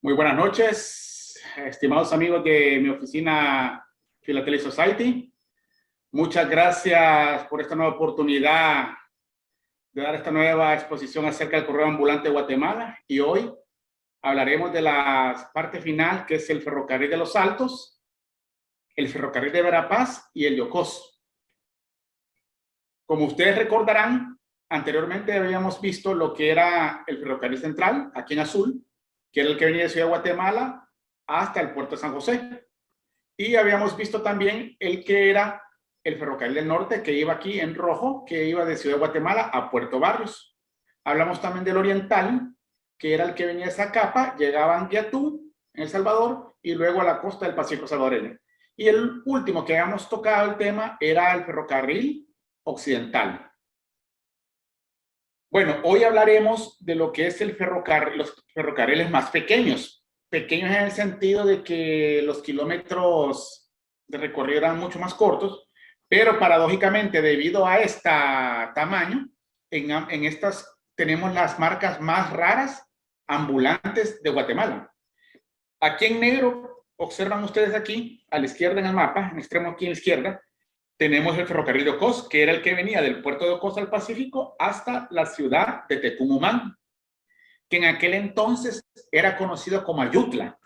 Muy buenas noches, estimados amigos de mi oficina Philately Society. Muchas gracias por esta nueva oportunidad de dar esta nueva exposición acerca del correo ambulante de Guatemala. Y hoy hablaremos de la parte final, que es el ferrocarril de Los Altos, el ferrocarril de Verapaz y el de Ocos. Como ustedes recordarán, anteriormente habíamos visto lo que era el ferrocarril central, aquí en azul, que era el que venía de Ciudad de Guatemala hasta el puerto de San José. Y habíamos visto también el que era el ferrocarril del norte, que iba aquí en rojo, que iba de Ciudad de Guatemala a Puerto Barrios. Hablamos también del oriental, que era el que venía de Zacapa, llegaba a Anguiatú, en El Salvador, y luego a la costa del Pacífico salvadoreño. Y el último que habíamos tocado el tema era el ferrocarril occidental. Bueno, hoy hablaremos de lo que es el ferrocarril, los ferrocarriles más pequeños. Pequeños en el sentido de que los kilómetros de recorrido eran mucho más cortos, pero paradójicamente, debido a este tamaño, en estas tenemos las marcas más raras ambulantes de Guatemala. Aquí en negro, observan ustedes aquí, a la izquierda en el mapa, en extremo aquí a la izquierda, tenemos el ferrocarril de Ocos, que era el que venía del puerto de Ocos al Pacífico hasta la ciudad de Tecumumán, que en aquel entonces era conocido como Ayutla.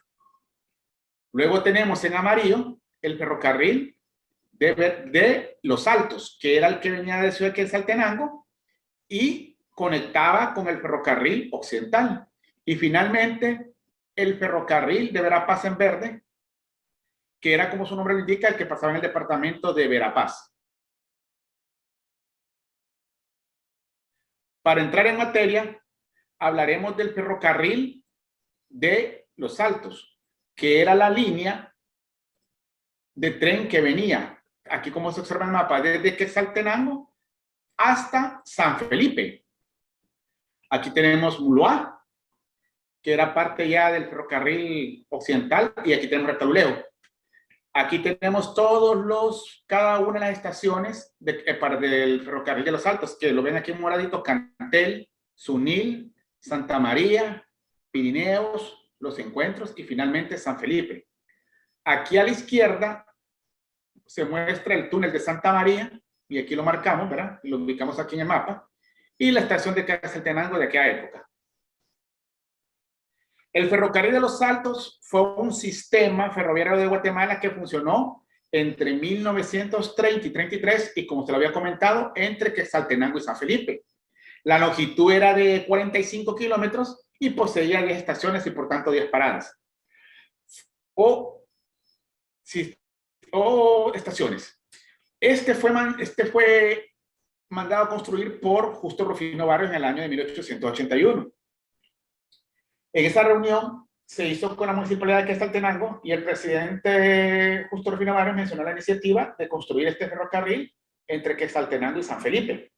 Luego tenemos en amarillo el ferrocarril de Los Altos, que era el que venía de Ciudad de Quetzaltenango y conectaba con el ferrocarril occidental. Y finalmente el ferrocarril de Verapaz en verde, que era, como su nombre lo indica, el que pasaba en el departamento de Verapaz. Para entrar en materia, hablaremos del ferrocarril de Los Altos, que era la línea de tren que venía, aquí como se observa en el mapa, desde Quetzaltenango hasta San Felipe. Aquí tenemos Muloa, que era parte ya del ferrocarril occidental, y aquí tenemos Retaluleu. Aquí tenemos cada una de las estaciones del ferrocarril de Los Altos, que lo ven aquí en moradito: Cantel, Sunil, Santa María, Pirineos, Los Encuentros y finalmente San Felipe. Aquí a la izquierda se muestra el túnel de Santa María, y aquí lo marcamos, ¿verdad? Lo ubicamos aquí en el mapa, y la estación de Quetzaltenango de aquella época. El ferrocarril de Los Altos fue un sistema ferroviario de Guatemala que funcionó entre 1930 y 33, y como se lo había comentado, entre Quetzaltenango y San Felipe. La longitud era de 45 kilómetros y poseía 10 estaciones y por tanto 10 paradas. O estaciones. Este fue mandado a construir por Justo Rufino Barrios en el año de 1881. En esa reunión se hizo con la municipalidad de Quetzaltenango y el presidente Justo Rufino Barrios mencionó la iniciativa de construir este ferrocarril entre Quetzaltenango y San Felipe.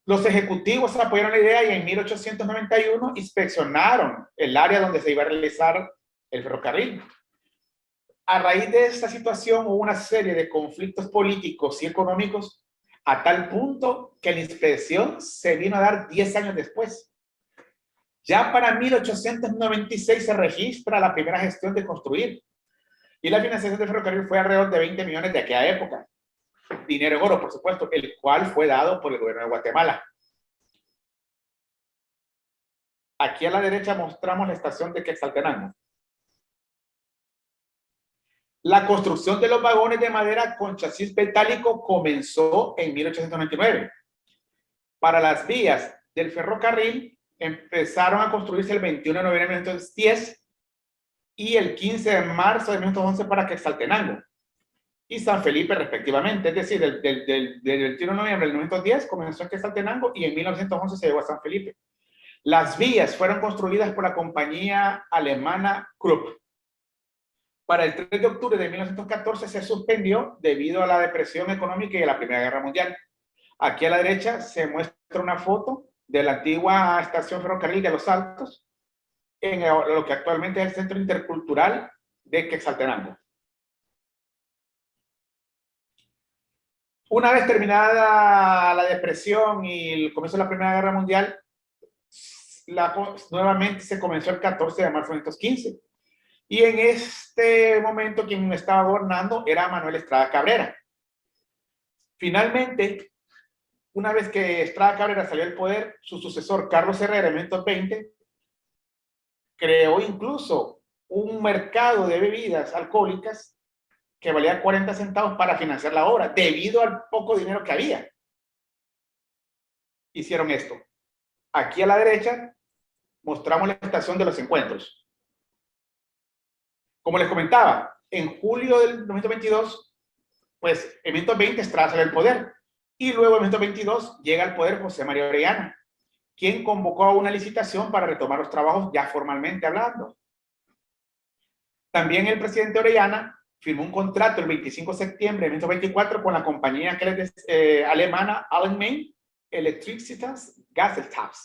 Los ejecutivos apoyaron la idea y en 1891 inspeccionaron el área donde se iba a realizar el ferrocarril. A raíz de esta situación hubo una serie de conflictos políticos y económicos, a tal punto que la inspección se vino a dar 10 años después. Ya para 1896 se registra la primera gestión de construir, y la financiación del ferrocarril fue alrededor de 20 millones de aquella época. Dinero en oro, por supuesto, el cual fue dado por el gobierno de Guatemala. Aquí a la derecha mostramos la estación de Quetzaltenango. La construcción de los vagones de madera con chasis metálico comenzó en 1899. Para las vías del ferrocarril empezaron a construirse el 21 de noviembre de 1910 y el 15 de marzo de 1911 para Quetzaltenango y San Felipe respectivamente. Es decir, del 21 de noviembre de 1910 comenzó en Quetzaltenango y en 1911 se llegó a San Felipe. Las vías fueron construidas por la compañía alemana Krupp. Para el 3 de octubre de 1914 se suspendió debido a la depresión económica y a la Primera Guerra Mundial. Aquí a la derecha se muestra una foto de la antigua estación ferrocarril de Los Altos, en lo que actualmente es el Centro Intercultural de Quetzaltenango. Una vez terminada la depresión y el comienzo de la Primera Guerra Mundial, nuevamente se comenzó el 14 de marzo de 1915. Y en este momento quien estaba gobernando era Manuel Estrada Cabrera. Finalmente, una vez que Estrada Cabrera salió del poder, su sucesor Carlos Herrera en 1920 creó incluso un mercado de bebidas alcohólicas que valía 40 centavos para financiar la obra, debido al poco dinero que había. Hicieron esto. Aquí a la derecha mostramos la estación de los encuentros. Como les comentaba, en julio del 1922, pues en 1920 Estrada sale del poder. Y luego en 1922 llega al poder José María Orellana, quien convocó a una licitación para retomar los trabajos ya formalmente hablando. También el presidente Orellana firmó un contrato el 25 de septiembre de 1924 con la compañía alemana Allgemeine Elektrizitäts Gesellschaft,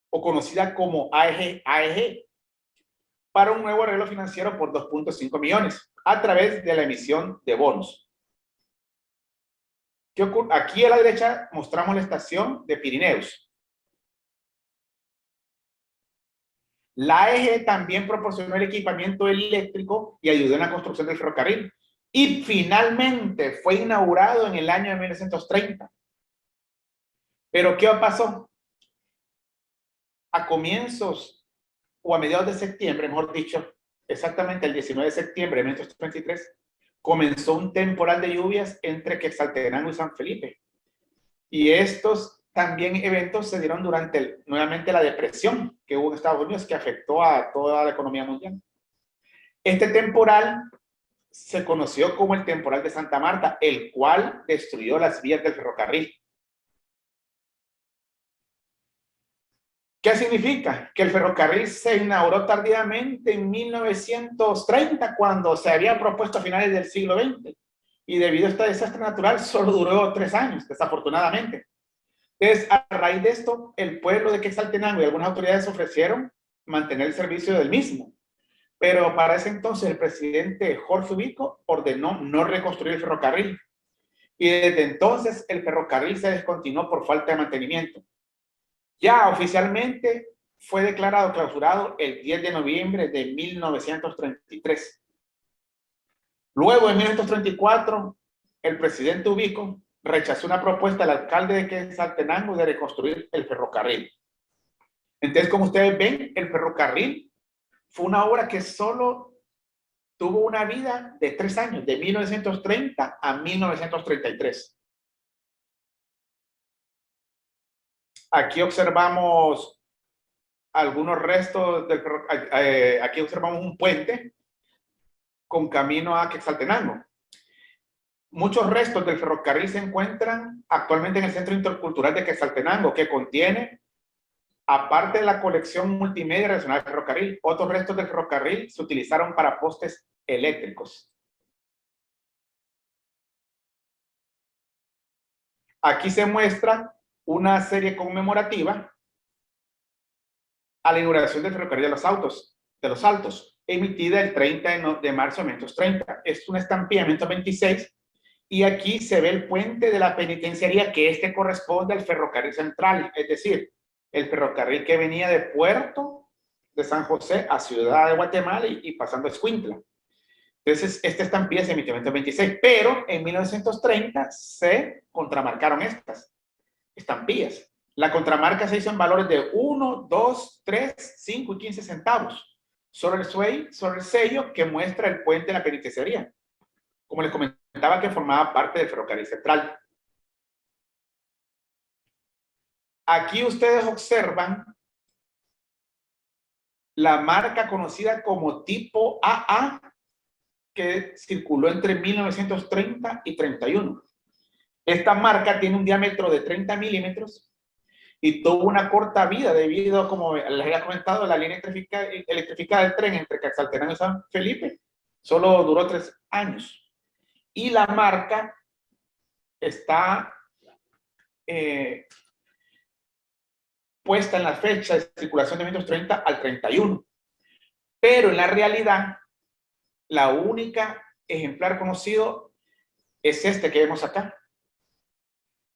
o conocida como AEG, para un nuevo arreglo financiero por 2.5 millones a través de la emisión de bonos. ¿Qué ocurre? Aquí a la derecha mostramos la estación de Pirineos. La AEG también proporcionó el equipamiento eléctrico y ayudó en la construcción del ferrocarril. Y finalmente fue inaugurado en el año de 1930. Pero ¿qué pasó? A comienzos o a mediados de septiembre, mejor dicho, exactamente el 19 de septiembre de 1933, comenzó un temporal de lluvias entre Quetzaltenango y San Felipe. Y estos también eventos se dieron durante nuevamente la depresión que hubo en Estados Unidos, que afectó a toda la economía mundial. Este temporal se conoció como el temporal de Santa Marta, el cual destruyó las vías del ferrocarril. ¿Qué significa? Que el ferrocarril se inauguró tardíamente en 1930, cuando se había propuesto a finales del siglo XX. Y debido a este desastre natural, solo duró 3 años, desafortunadamente. Entonces, a raíz de esto, el pueblo de Quetzaltenango y algunas autoridades ofrecieron mantener el servicio del mismo. Pero para ese entonces, el presidente Jorge Ubico ordenó no reconstruir el ferrocarril. Y desde entonces, el ferrocarril se descontinuó por falta de mantenimiento. Ya oficialmente fue declarado clausurado el 10 de noviembre de 1933. Luego, en 1934, el presidente Ubico rechazó una propuesta del alcalde de Quetzaltenango de reconstruir el ferrocarril. Entonces, como ustedes ven, el ferrocarril fue una obra que solo tuvo una vida de 3 años, de 1930 a 1933. Aquí observamos algunos restos del ferrocarril. Aquí observamos un puente con camino a Quetzaltenango. Muchos restos del ferrocarril se encuentran actualmente en el Centro Intercultural de Quetzaltenango, que contiene, aparte de la colección multimedia relacionada al ferrocarril, otros restos del ferrocarril se utilizaron para postes eléctricos. Aquí se muestra una serie conmemorativa a la inauguración del ferrocarril de los Altos, emitida el 30 de marzo de 1930. Es una estampilla de 1926. Y aquí se ve el puente de la penitenciaría, que corresponde al ferrocarril central, es decir, el ferrocarril que venía de Puerto de San José a Ciudad de Guatemala y pasando a Escuintla. Entonces, esta estampilla se emitió en 1926, pero en 1930 se contramarcaron estas estampillas. La contramarca se hizo en valores de 1, 2, 3, 5 y 15 centavos sobre el sello que muestra el puente de la penitenciaría. Como les comentaba, que formaba parte del ferrocarril central. Aquí ustedes observan la marca conocida como tipo AA, que circuló entre 1930 y 31. Esta marca tiene un diámetro de 30 milímetros y tuvo una corta vida debido, como les había comentado, la línea electrificada del tren entre Quetzaltenango y San Felipe solo duró 3 años. Y la marca está puesta en la fecha de circulación de 1930 al 31. Pero en la realidad, la única ejemplar conocido es este que vemos acá.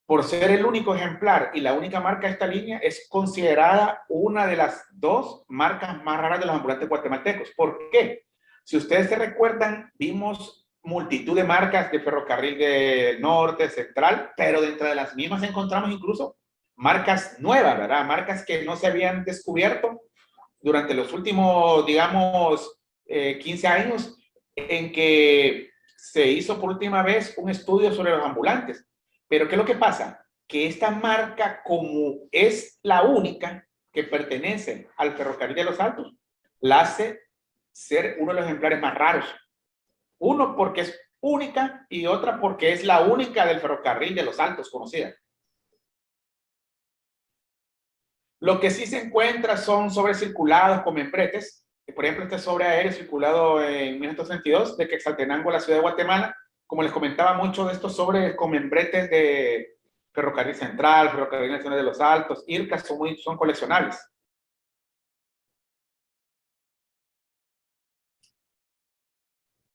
Por ser el único ejemplar y la única marca de esta línea, es considerada una de las dos marcas más raras de los ambulantes guatemaltecos. ¿Por qué? Si ustedes se recuerdan, vimos multitud de marcas de ferrocarril del norte, central, pero dentro de las mismas encontramos incluso marcas nuevas, ¿verdad? Marcas que no se habían descubierto durante los últimos, digamos, 15 años, en que se hizo por última vez un estudio sobre los ambulantes. Pero ¿qué es lo que pasa? Que esta marca, como es la única que pertenece al ferrocarril de los Altos, la hace ser uno de los ejemplares más raros. Uno porque es única y otra porque es la única del ferrocarril de los Altos conocida. Lo que sí se encuentra son sobres circulados con membretes. Por ejemplo, este sobre aéreo circulado en 1962 de Quetzaltenango a la ciudad de Guatemala. Como les comentaba, muchos de estos sobres con membretes de Ferrocarril Central, Ferrocarril Nacional de los Altos, IRCA, son coleccionables.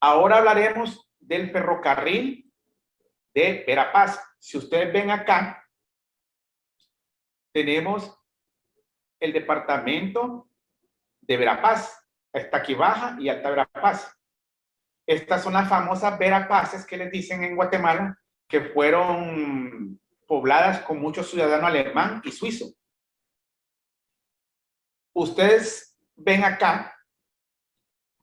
Ahora hablaremos del ferrocarril de Verapaz. Si ustedes ven acá, tenemos el departamento de Verapaz. Está aquí Baja y Alta Verapaz. Estas son las famosas Verapaces que les dicen en Guatemala, que fueron pobladas con mucho ciudadano alemán y suizo. Ustedes ven acá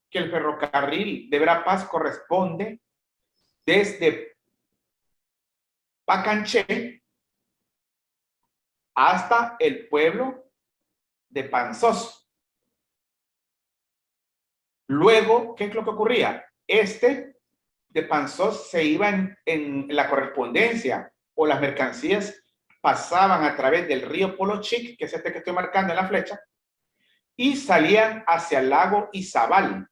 que el ferrocarril de Verapaz corresponde desde Pacanché hasta el pueblo de Panzós. Luego, ¿qué es lo que ocurría? De Panzós se iba en la correspondencia o las mercancías pasaban a través del río Polo Chic, que es este que estoy marcando en la flecha, y salían hacia el lago Izabal,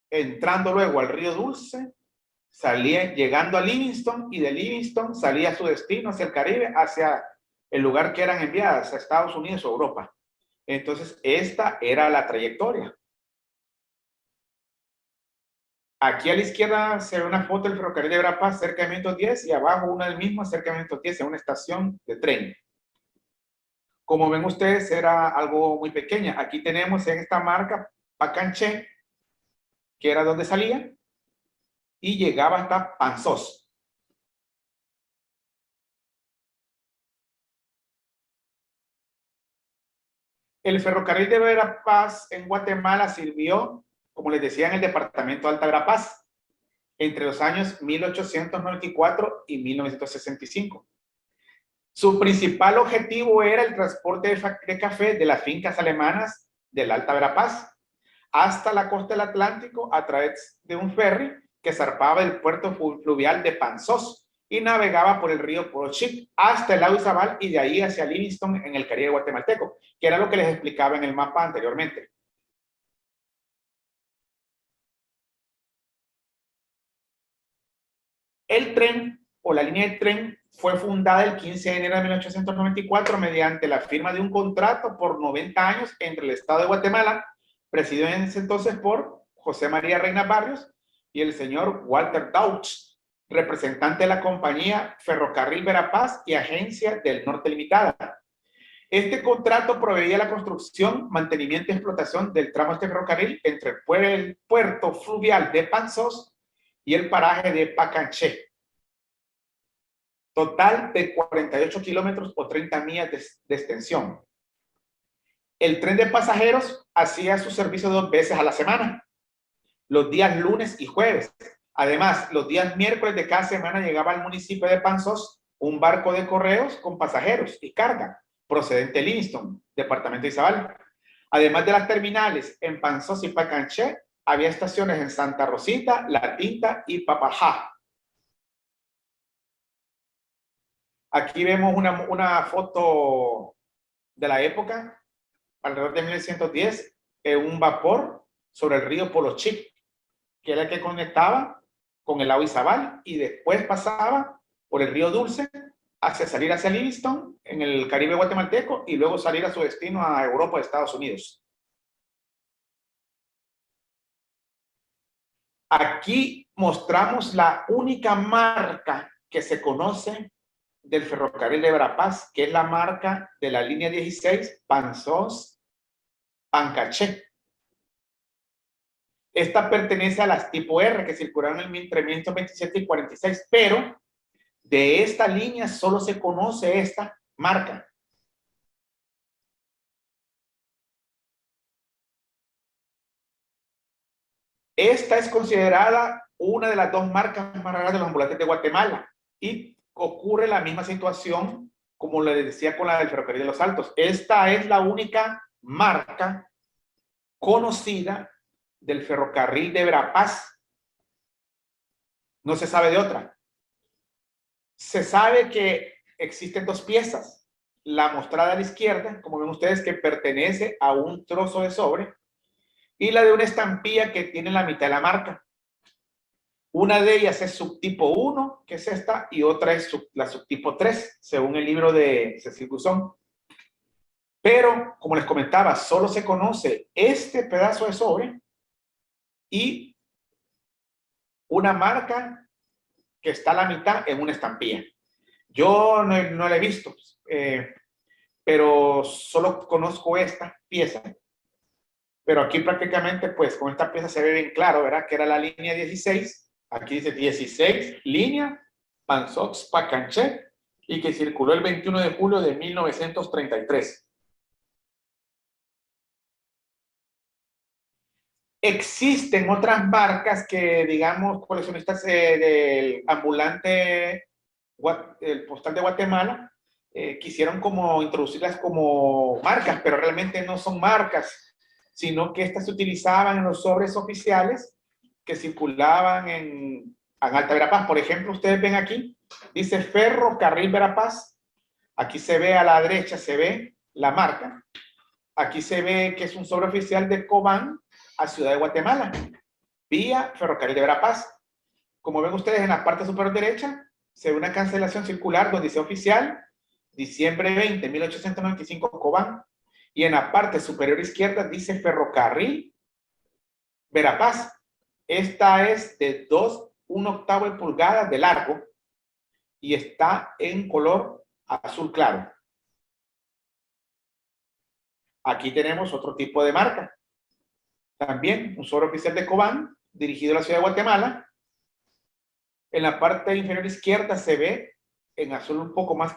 entrando luego al río Dulce, salía llegando a Livingston, y de Livingston salía a su destino hacia el Caribe, hacia el lugar que eran enviadas a Estados Unidos o Europa. Entonces, esta era la trayectoria. Aquí a la izquierda se ve una foto del ferrocarril de Verapaz, cerca de 510, y abajo una del mismo, cerca de 510, en una estación de tren. Como ven ustedes, era algo muy pequeña. Aquí tenemos en esta marca Pacanché, que era donde salía, y llegaba hasta Panzós. El ferrocarril de Verapaz en Guatemala sirvió, como les decía, en el departamento de Alta Verapaz, entre los años 1894 y 1965. Su principal objetivo era el transporte de café de las fincas alemanas del Alta Verapaz hasta la costa del Atlántico a través de un ferry que zarpaba del puerto fluvial de Panzós y navegaba por el río Porochip hasta el lago Izabal y de ahí hacia Livingston en el Caribe guatemalteco, que era lo que les explicaba en el mapa anteriormente. El tren o la línea de tren fue fundada el 15 de enero de 1894 mediante la firma de un contrato por 90 años entre el Estado de Guatemala, presidido en ese entonces por José María Reina Barrios, y el señor Walter Dauch, representante de la compañía Ferrocarril Verapaz y Agencia del Norte Limitada. Este contrato proveía la construcción, mantenimiento y explotación del tramo de ferrocarril entre el puerto fluvial de Panzós y el paraje de Pacanché. Total de 48 kilómetros o 30 millas de extensión. El tren de pasajeros hacía su servicio 2 veces a la semana, los días lunes y jueves. Además, los días miércoles de cada semana llegaba al municipio de Panzós un barco de correos con pasajeros y carga procedente de Livingston, departamento de Izabal. Además de las terminales en Panzós y Pacanché, había estaciones en Santa Rosita, La Tinta y Papajá. Aquí vemos una foto de la época, alrededor de 1910, un vapor sobre el río Polochip, que era el que conectaba con el lago Izabal y después pasaba por el río Dulce hacia salir hacia Livingston en el Caribe guatemalteco y luego salir a su destino a Europa, Estados Unidos. Aquí mostramos la única marca que se conoce del ferrocarril de Verapaz, que es la marca de la línea 16, Pansos-Pancaché. Esta pertenece a las tipo R que circularon entre 1927 y 46, pero de esta línea solo se conoce esta marca. Esta es considerada una de las dos marcas más raras de los ambulantes de Guatemala y ocurre la misma situación como le decía con la del ferrocarril de los Altos. Esta es la única marca conocida del ferrocarril de Verapaz. No se sabe de otra. Se sabe que existen dos piezas. La mostrada a la izquierda, como ven ustedes, que pertenece a un trozo de sobre, y la de una estampilla que tiene la mitad de la marca. Una de ellas es subtipo 1, que es esta, y otra es la subtipo 3, según el libro de Cecil Guzón. Pero, como les comentaba, solo se conoce este pedazo de sobre y una marca que está a la mitad en una estampilla. Yo no la he visto, pero solo conozco esta pieza. Pero aquí prácticamente, pues, con esta pieza se ve bien claro, ¿verdad? Que era la línea 16. Aquí dice 16, línea Pansox-Pacanché, y que circuló el 21 de julio de 1933. Existen otras marcas que, digamos, coleccionistas del ambulante, el postal de Guatemala, quisieron como introducirlas como marcas, pero realmente no son marcas, sino que estas se utilizaban en los sobres oficiales que circulaban en Alta Verapaz. Por ejemplo, ustedes ven aquí, dice Ferrocarril Verapaz. Aquí se ve a la derecha, se ve la marca. Aquí se ve que es un sobre oficial de Cobán a Ciudad de Guatemala, vía Ferrocarril de Verapaz. Como ven ustedes en la parte superior derecha, se ve una cancelación circular donde dice oficial, diciembre 20, 1895, Cobán. Y en la parte superior izquierda dice Ferrocarril Verapaz. Esta es de 1/8 de pulgada de largo y está en color azul claro. Aquí tenemos otro tipo de marca. También un sobre oficial de Cobán, dirigido a la ciudad de Guatemala. En la parte inferior izquierda se ve en azul un poco más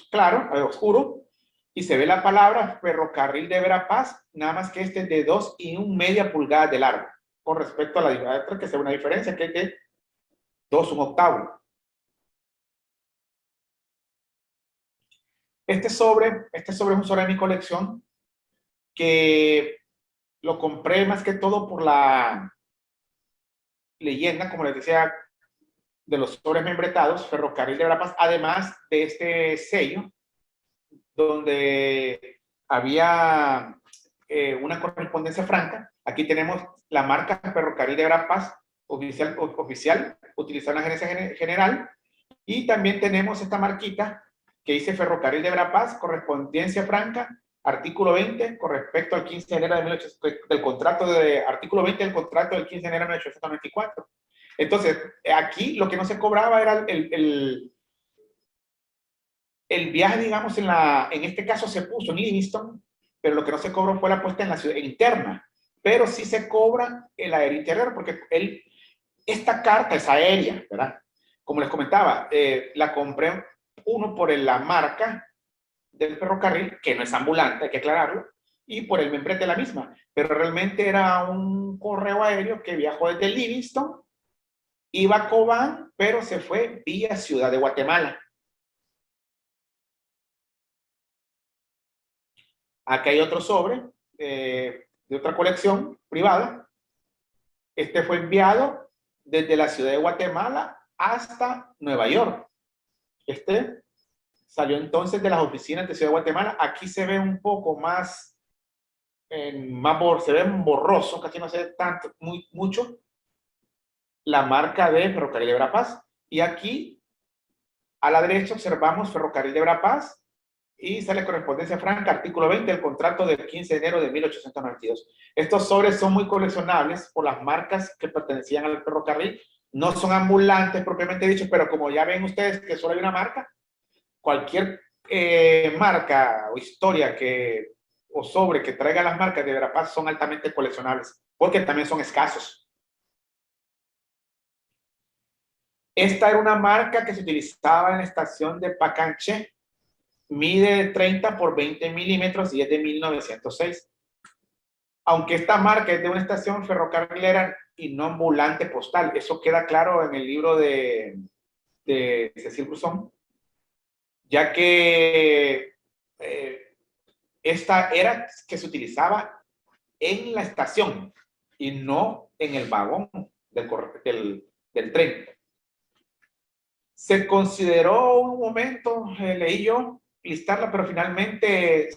claro, oscuro, y se ve la palabra Ferrocarril de Verapaz, nada más que este es de 2,1 pulgadas de largo, con respecto a la otra, que se ve una diferencia, que es de 2/8. Este sobre es un sobre de mi colección que lo compré más que todo por la leyenda, como les decía, de los sobres membretados, Ferrocarril de Verapaz, además de este sello, donde había una correspondencia franca. Aquí tenemos la marca Ferrocarril de Verapaz, oficial utilizada en la gerencia general, y también tenemos esta marquita que dice Ferrocarril de Verapaz, correspondencia franca, artículo 20, con respecto al 15 de enero de 1894, del contrato de artículo 20 del contrato del 15 de enero de 1894. Entonces, aquí lo que no se cobraba era el viaje, digamos, en este caso se puso en Livingston, pero lo que no se cobró fue la puesta en la ciudad interna. Pero sí se cobra el aéreo interior, porque esta carta es aérea, ¿verdad? Como les comentaba, la compré uno por la marca del ferrocarril, que no es ambulante, hay que aclararlo, y por el membrete de la misma. Pero realmente era un correo aéreo que viajó desde Livingston, iba a Cobán, pero se fue vía Ciudad de Guatemala. Aquí hay otro sobre de otra colección privada. Este fue enviado desde la ciudad de Guatemala hasta Nueva York. Este salió entonces de las oficinas de Ciudad de Guatemala. Aquí se ve un poco más, se ve borroso, casi no se ve tanto, mucho, la marca de Ferrocarril de Verapaz. Y aquí, a la derecha, observamos Ferrocarril de Verapaz y sale correspondencia franca, artículo 20 del contrato del 15 de enero de 1892. Estos sobres son muy coleccionables por las marcas que pertenecían al ferrocarril. No son ambulantes propiamente dichos, pero como ya ven ustedes que solo hay una marca, cualquier marca o historia o sobre que traiga las marcas de Verapaz son altamente coleccionables, porque también son escasos. Esta era una marca que se utilizaba en la estación de Pacanché, mide 30 por 20 milímetros y es de 1906. Aunque esta marca es de una estación ferrocarrilera y no ambulante postal, eso queda claro en el libro de Cecil Brusón, ya que esta era que se utilizaba en la estación y no en el vagón del tren. Se consideró un momento, leí yo, listarla, pero finalmente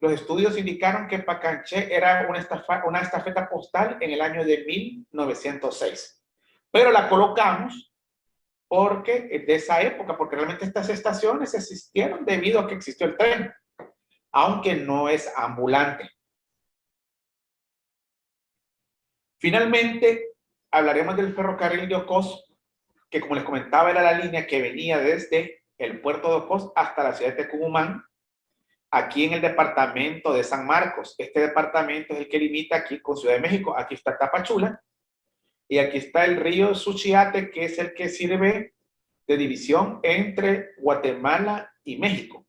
los estudios indicaron que Pacanché era una estafeta postal en el año de 1906. Pero la colocamos porque es de esa época, porque realmente estas estaciones existieron debido a que existió el tren, aunque no es ambulante. Finalmente, hablaremos del ferrocarril de Ocos, que como les comentaba era la línea que venía desde el puerto de Ocos hasta la ciudad de Tecumumán, aquí en el departamento de San Marcos. Este departamento es el que limita aquí con Ciudad de México. Aquí está Tapachula y aquí está el río Suchiate, que es el que sirve de división entre Guatemala y México.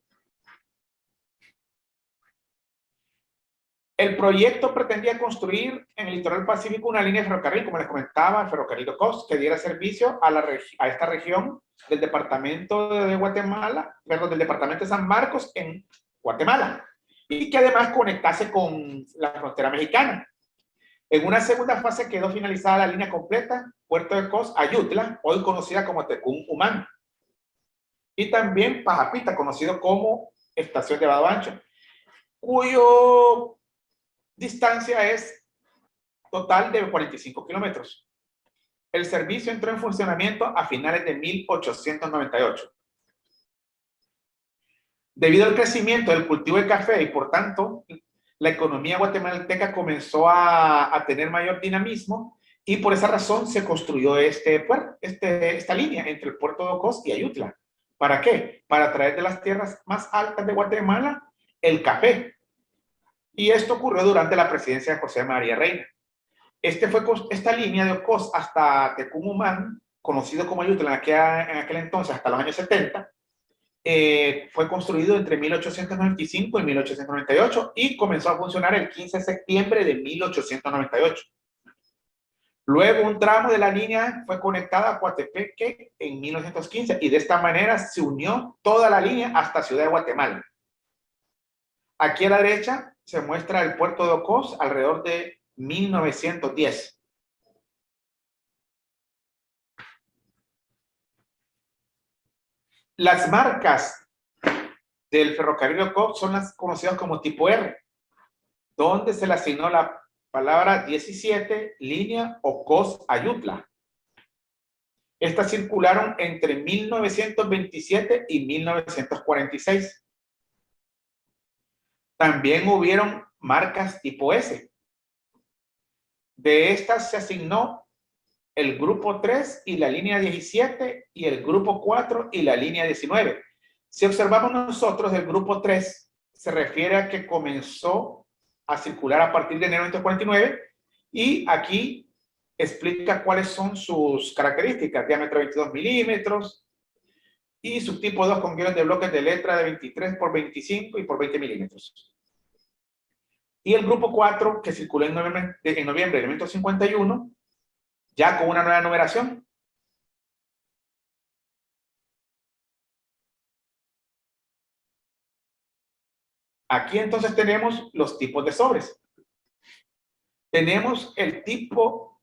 El proyecto pretendía construir en el litoral pacífico una línea de ferrocarril, como les comentaba, el ferrocarril de Ocos, que diera servicio a esta región del departamento de Guatemala, perdón, del departamento de San Marcos en Guatemala, y que además conectase con la frontera mexicana. En una segunda fase quedó finalizada la línea completa, Puerto de Ocos, Ayutla, hoy conocida como Tecumumán, y también Pajapita, conocido como Estación de Vado Ancho, cuyo distancia es total de 45 kilómetros. El servicio entró en funcionamiento a finales de 1898. Debido al crecimiento del cultivo de café y por tanto la economía guatemalteca comenzó a tener mayor dinamismo y por esa razón se construyó esta línea entre el puerto de Ocos y Ayutla. ¿Para qué? Para traer de las tierras más altas de Guatemala el café. Y esto ocurrió durante la presidencia de José María Reina. Esta línea de Ocos hasta Tecumumán, conocido como Ayutla en aquel entonces, hasta los años 70, fue construido entre 1895 y 1898 y comenzó a funcionar el 15 de septiembre de 1898. Luego un tramo de la línea fue conectado a Coatepeque en 1915 y de esta manera se unió toda la línea hasta Ciudad de Guatemala. Aquí a la derecha se muestra el puerto de Ocos alrededor de 1910. Las marcas del ferrocarril de Ocos son las conocidas como tipo R, donde se le asignó la palabra 17, línea Ocos-Ayutla. Estas circularon entre 1927 y 1946. También hubieron marcas tipo S. De estas se asignó el grupo 3 y la línea 17 y el grupo 4 y la línea 19. Si observamos nosotros, el grupo 3 se refiere a que comenzó a circular a partir de enero de 1949 y aquí explica cuáles son sus características: diámetro 22 milímetros y subtipo 2 con guiones de bloques de letra de 23 por 25 y por 20 milímetros. Y el grupo 4 que circuló en noviembre de 1951, ya con una nueva numeración. Aquí entonces tenemos los tipos de sobres. Tenemos el tipo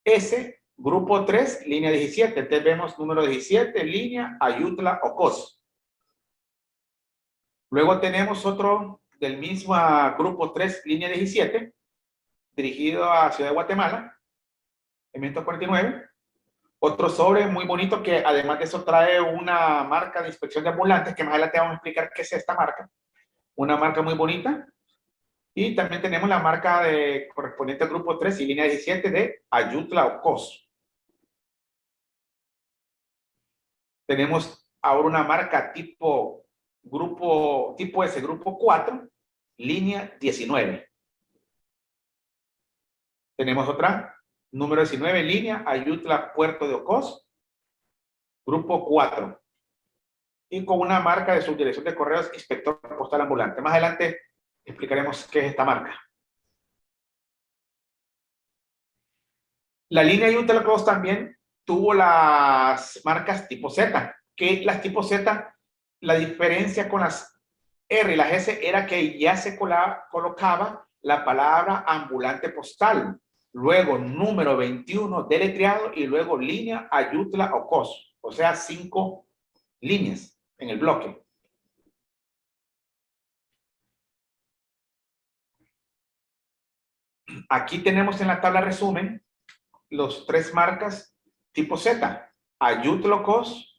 S, grupo 3, línea 17. Entonces vemos número 17, línea Ayutla Ocos. Luego tenemos otro del mismo grupo 3, línea 17, dirigido a Ciudad de Guatemala, en 1949. Otro sobre muy bonito que además de eso trae una marca de inspección de ambulantes, que más adelante vamos a explicar qué es esta marca. Una marca muy bonita. Y también tenemos la marca correspondiente al grupo 3 y línea 17 de Ayutla Ocos. Tenemos ahora una marca tipo S, grupo 4, línea 19. Tenemos otra, número 19, línea Ayutla, Puerto de Ocos, grupo 4. Y con una marca de subdirección de correos, inspector postal ambulante. Más adelante explicaremos qué es esta marca. La línea Ayutla Ocos también tuvo las marcas tipo Z, que las tipo Z, la diferencia con las R y las S era que ya se colocaba la palabra ambulante postal, luego número 21 deletreado y luego línea Ayutla Ocos, o sea, 5 líneas en el bloque. Aquí tenemos en la tabla resumen los 3 marcas tipo Z, Ayutla Ocos,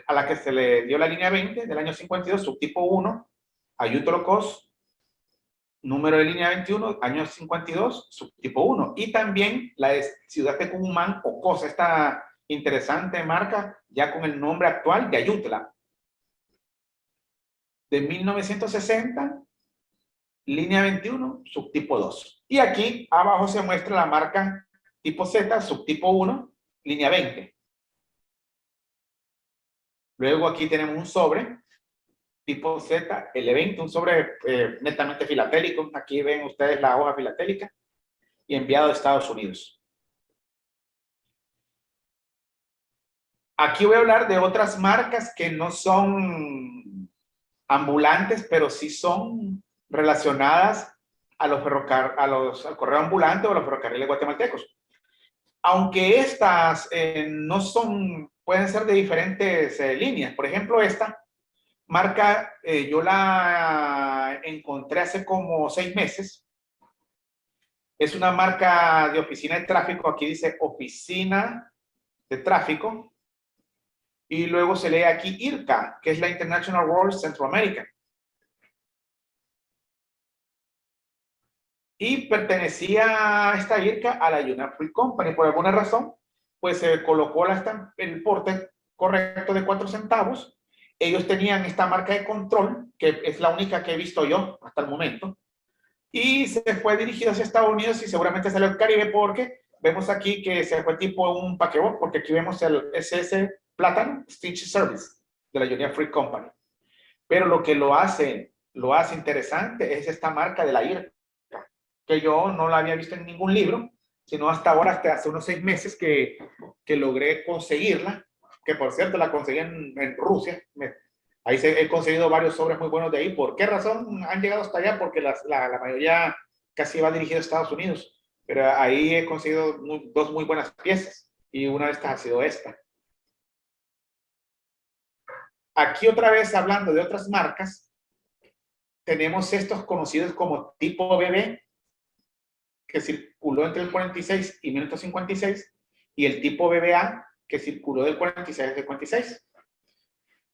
a la que se le dio la línea 20 del año 52, subtipo 1, Ayutla Ocos, número de línea 21, año 52, subtipo 1. Y también la de Ciudad de Cumán, Ocos, esta interesante marca, ya con el nombre actual de Ayutla. De 1960, línea 21, subtipo 2. Y aquí abajo se muestra la marca tipo Z, subtipo 1, línea 20. Luego aquí tenemos un sobre tipo Z, L20, un sobre netamente filatélico. Aquí ven ustedes la hoja filatélica y enviado a Estados Unidos. Aquí voy a hablar de otras marcas que no son ambulantes, pero sí son relacionadas a los al correo ambulante o a los ferrocarriles guatemaltecos. Aunque estas no son, pueden ser de diferentes líneas. Por ejemplo, esta marca yo la encontré hace como 6 meses. Es una marca de oficina de tráfico. Aquí dice oficina de tráfico. Y luego se lee aquí IRCA, que es la International Road Central America. Y pertenecía a esta IRCA a la Union Fruit Company. Por alguna razón, pues se colocó el porte correcto de 4 centavos. Ellos tenían esta marca de control, que es la única que he visto yo hasta el momento. Y se fue dirigido hacia Estados Unidos y seguramente salió al Caribe porque vemos aquí que se fue tipo un paquebot, porque aquí vemos el SS Plátano Stitch Service de la Union Fruit Company. Pero lo que lo hace interesante es esta marca de la IRCA, que yo no la había visto en ningún libro, sino hasta ahora, hasta hace unos 6 meses que logré conseguirla, que por cierto la conseguí en Rusia. Ahí he conseguido varios sobres muy buenos de ahí. ¿Por qué razón han llegado hasta allá? Porque la mayoría casi va dirigida a Estados Unidos, pero ahí he conseguido 2 muy buenas piezas y una de estas ha sido esta. Aquí otra vez hablando de otras marcas, tenemos estos conocidos como tipo BB, que circuló entre el 46 y 1956, y el tipo BBA, que circuló del 46 al 56.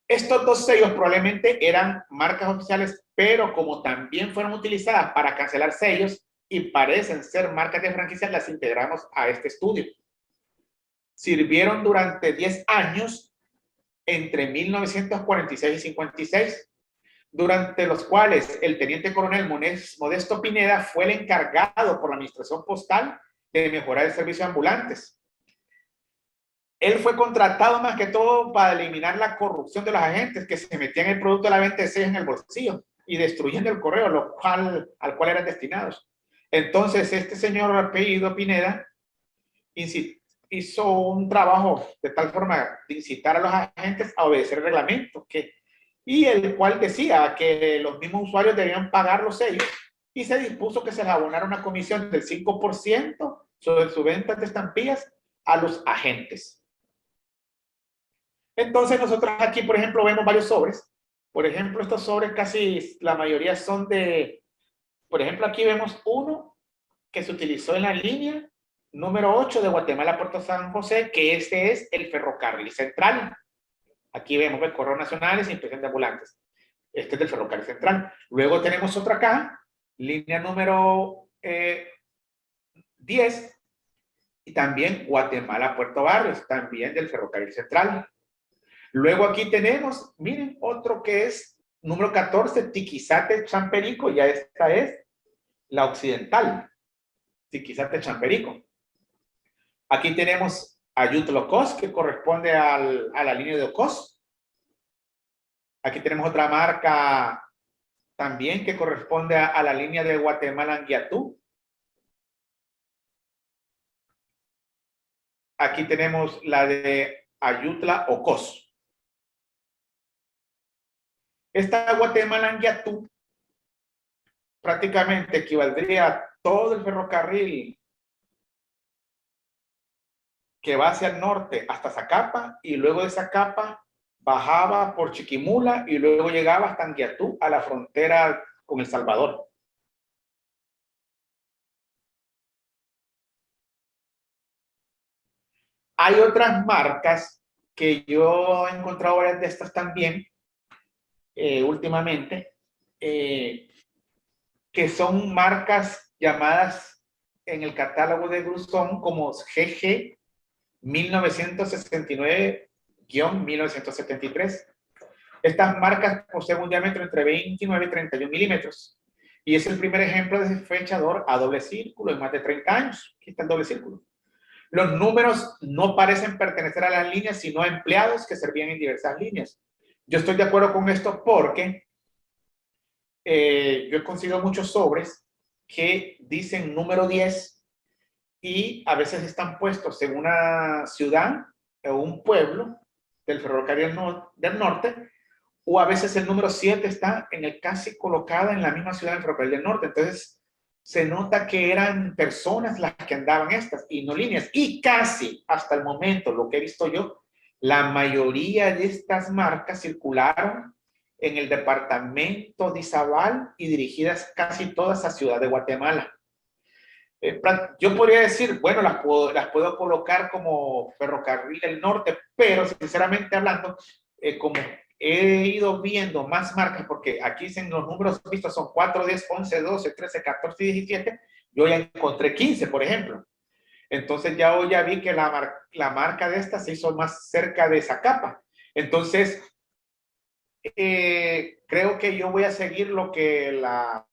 Estos 2 sellos probablemente eran marcas oficiales, pero como también fueron utilizadas para cancelar sellos y parecen ser marcas de franquicia, las integramos a este estudio. Sirvieron durante 10 años entre 1946 y 56, durante los cuales el teniente coronel Modesto Pineda fue el encargado por la administración postal de mejorar el servicio de ambulantes. Él fue contratado más que todo para eliminar la corrupción de los agentes que se metían el producto de la venta de sellos en el bolsillo y destruyendo el correo al cual eran destinados. Entonces, este señor apellido Pineda hizo un trabajo de tal forma de incitar a los agentes a obedecer el reglamento, y el cual decía que los mismos usuarios debían pagar los sellos, y se dispuso que se les abonara una comisión del 5% sobre su venta de estampillas a los agentes. Entonces nosotros aquí, por ejemplo, vemos varios sobres. Por ejemplo, estos sobres casi la mayoría son de, por ejemplo, aquí vemos uno que se utilizó en la línea número 8 de Guatemala a Puerto San José, que este es el ferrocarril central. Aquí vemos el correo nacionales e inspección de ambulantes. Este es del ferrocarril central. Luego tenemos otro acá, línea número 10, y también Guatemala Puerto Barrios, también del ferrocarril central. Luego aquí tenemos, miren, otro que es número 14, Tiquizate Champerico, ya esta es la occidental, Tiquizate Champerico. Aquí tenemos Ayutlocos, que corresponde a la línea de Ocos. Aquí tenemos otra marca también que corresponde a la línea de Guatemala-Anguiatú. Aquí tenemos la de Ayutla-Ocos. Esta Guatemala-Anguiatú prácticamente equivaldría a todo el ferrocarril que va hacia el norte hasta Zacapa, y luego de Zacapa bajaba por Chiquimula y luego llegaba hasta Anguiatú, a la frontera con El Salvador. Hay otras marcas que yo he encontrado varias de estas también últimamente, que son marcas llamadas en el catálogo de Gruzón como GG 1969-1973. Estas marcas poseen un diámetro entre 29 y 31 milímetros. Y es el primer ejemplo de fechador a doble círculo en más de 30 años. Aquí está el doble círculo. Los números no parecen pertenecer a las líneas, sino a empleados que servían en diversas líneas. Yo estoy de acuerdo con esto porque yo he conseguido muchos sobres que dicen número 10 y a veces están puestos en una ciudad o un pueblo del ferrocarril del norte, o a veces el número 7 está en el casi colocada en la misma ciudad del ferrocarril del norte. Entonces se nota que eran personas las que andaban estas y no líneas. Y casi hasta el momento, lo que he visto yo, la mayoría de estas marcas circularon en el departamento de Izabal y dirigidas casi todas a Ciudad de Guatemala. Yo podría decir, bueno, las puedo colocar como ferrocarril del norte, pero sinceramente hablando, como he ido viendo más marcas, porque aquí en los números vistos son 4, 10, 11, 12, 13, 14 y 17, yo ya encontré 15, por ejemplo. Entonces ya hoy ya vi que la marca de esta se hizo más cerca de Zacapa. Entonces, creo que yo voy a seguir lo que la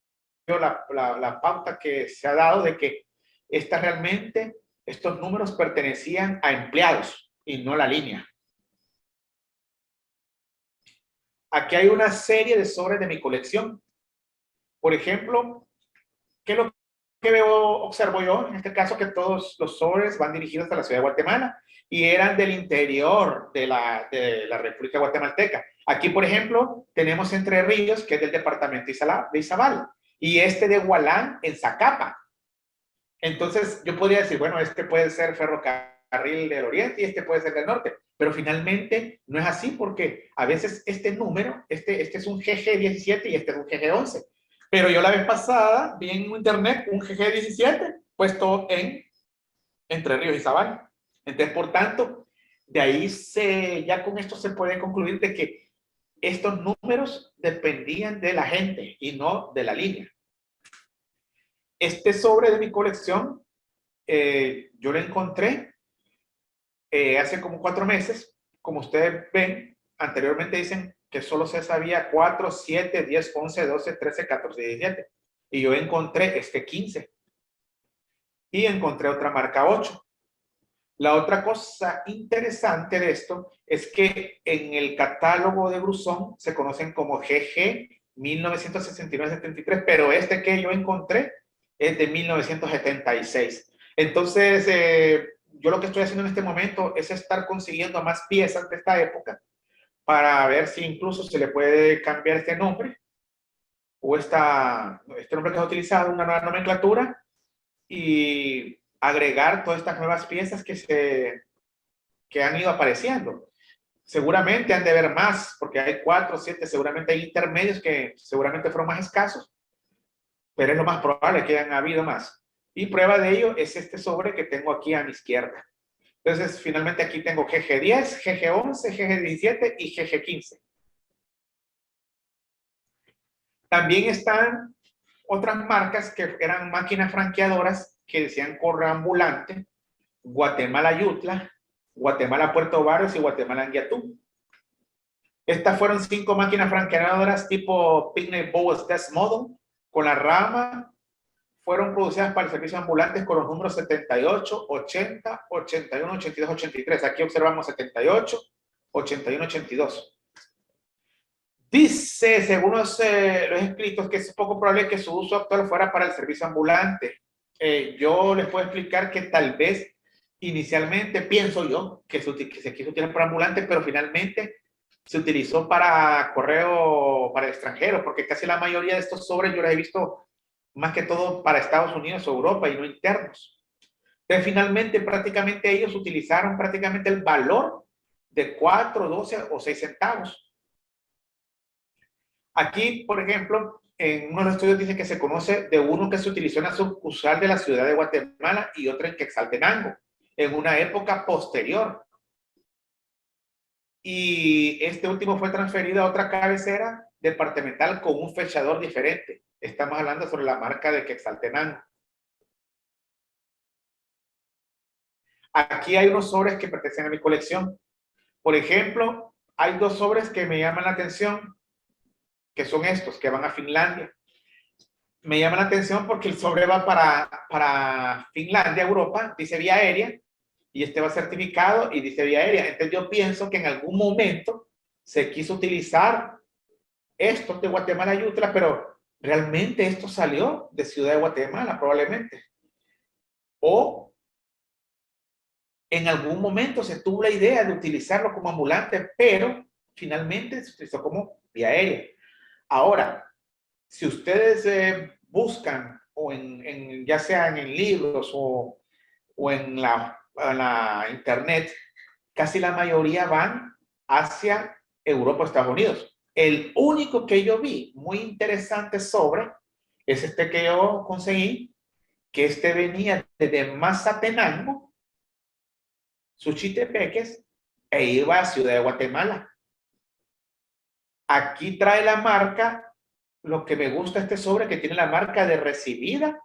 pauta que se ha dado de que estos números pertenecían a empleados y no la línea. Aquí hay una serie de sobres de mi colección. Por ejemplo, ¿qué es lo que observo yo? En este caso, que todos los sobres van dirigidos a la ciudad de Guatemala y eran del interior de la República Guatemalteca. Aquí, por ejemplo, tenemos Entre Ríos, que es del departamento de Izabal, y este de Hualán en Zacapa. Entonces, yo podría decir, bueno, este puede ser ferrocarril del oriente y este puede ser del norte, pero finalmente no es así, porque a veces este número, este es un GG17 y este es un GG11, pero yo la vez pasada vi en internet un GG17 puesto en Entre Ríos y Zabal. Entonces, por tanto, de ahí ya con esto se puede concluir de que estos números dependían de la gente y no de la línea. Este sobre de mi colección, yo lo encontré hace como 4 meses. Como ustedes ven, anteriormente dicen que solo se sabía 4, 7, 10, 11, 12, 13, 14 y 17. Y yo encontré este 15. Y encontré otra marca 8. La otra cosa interesante de esto es que en el catálogo de Gruzón se conocen como GG 1969-73, pero este que yo encontré es de 1976. Entonces, yo lo que estoy haciendo en este momento es estar consiguiendo más piezas de esta época para ver si incluso se le puede cambiar este nombre o este nombre que ha utilizado, una nueva nomenclatura, y agregar todas estas nuevas piezas que han ido apareciendo. Seguramente han de haber más, porque hay 4 o 7, seguramente hay intermedios que seguramente fueron más escasos, pero es lo más probable que hayan habido más. Y prueba de ello es este sobre que tengo aquí a mi izquierda. Entonces, finalmente aquí tengo GG10, GG11, GG17 y GG15. También están otras marcas que eran máquinas franqueadoras que decían correo ambulante, Guatemala Yutla, Guatemala Puerto Barrios y Guatemala Anguiatú. Estas fueron 5 máquinas franqueadoras tipo Picnic Bowes Test Model con la rama. Fueron producidas para el servicio ambulantes con los números 78, 80, 81, 82, 83. Aquí observamos 78, 81, 82. Dice, según los escritos, que es poco probable que su uso actual fuera para el servicio ambulante. Yo les puedo explicar que tal vez inicialmente pienso yo que se quiso utilizar para ambulante, pero finalmente se utilizó para correo para el extranjero, porque casi la mayoría de estos sobres yo los he visto más que todo para Estados Unidos o Europa y no internos. Entonces, finalmente, prácticamente ellos utilizaron prácticamente el valor de 4, 12 o 6 centavos. Aquí, por ejemplo, en uno de los estudios dice que se conoce de uno que se utilizó en la sucursal de la ciudad de Guatemala y otro en Quetzaltenango, en una época posterior. Y este último fue transferido a otra cabecera departamental con un fechador diferente. Estamos hablando sobre la marca de Quetzaltenango. Aquí hay unos sobres que pertenecen a mi colección. Por ejemplo, hay 2 sobres que me llaman la atención, que son estos, que van a Finlandia. Me llama la atención porque el sobre va para Finlandia, Europa, dice vía aérea, y este va certificado y dice vía aérea. Entonces yo pienso que en algún momento se quiso utilizar esto de Guatemala y Utla, pero realmente esto salió de Ciudad de Guatemala, probablemente. O en algún momento se tuvo la idea de utilizarlo como ambulante, pero finalmente se utilizó como vía aérea. Ahora, si ustedes buscan, o ya sea en libros o en la internet, casi la mayoría van hacia Europa o Estados Unidos. El único que yo vi muy interesante sobre es este que yo conseguí, que este venía desde Mazatenango, Suchitepeques, e iba a Ciudad de Guatemala. Aquí trae la marca, lo que me gusta este sobre, que tiene la marca de recibida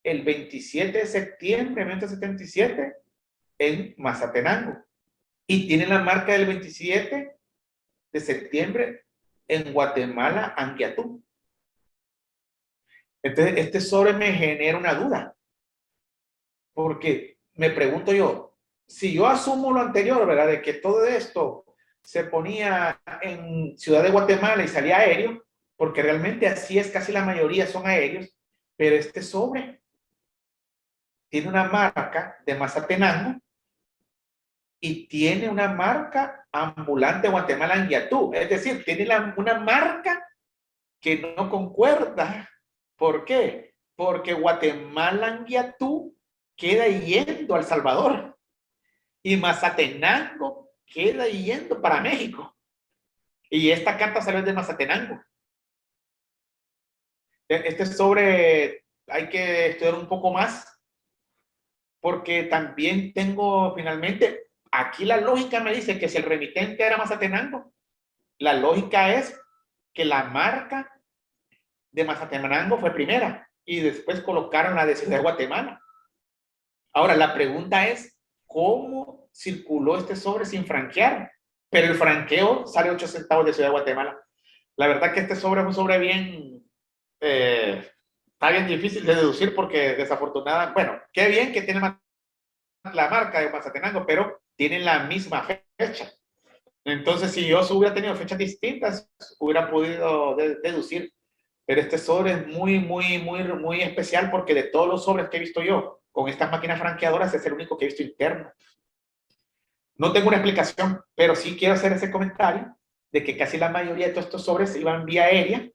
el 27 de septiembre de 1977 en Mazatenango. Y tiene la marca del 27 de septiembre en Guatemala, Anguiatú. Entonces, este sobre me genera una duda. Porque me pregunto yo, si yo asumo lo anterior, ¿verdad? De que todo esto se ponía en Ciudad de Guatemala y salía aéreo, porque realmente así es, casi la mayoría son aéreos, pero este sobre tiene una marca de Mazatenango y tiene una marca ambulante Guatemala Anguiatú. Es decir, tiene una marca que no concuerda. ¿Por qué? Porque Guatemala Anguiatú queda yendo a El Salvador y Mazatenango queda yendo para México. Y esta carta salió de Mazatenango. Este sobre hay que estudiar un poco más porque también tengo finalmente, aquí la lógica me dice que si el remitente era Mazatenango, la lógica es que la marca de Mazatenango fue primera y después colocaron la de Ciudad de Guatemala. Ahora, la pregunta es, ¿cómo circuló este sobre sin franquear? Pero el franqueo sale 8 centavos de Ciudad de Guatemala. La verdad que este sobre es un sobre bien, está bien difícil de deducir porque desafortunadamente, bueno, qué bien que tiene la marca de Mazatenango, pero tienen la misma fecha. Entonces, si yo hubiera tenido fechas distintas, hubiera podido deducir. Pero este sobre es muy especial porque de todos los sobres que he visto yo con estas máquinas franqueadoras es el único que he visto interno. No tengo una explicación, pero sí quiero hacer ese comentario de que casi la mayoría de todos estos sobres iban vía aérea,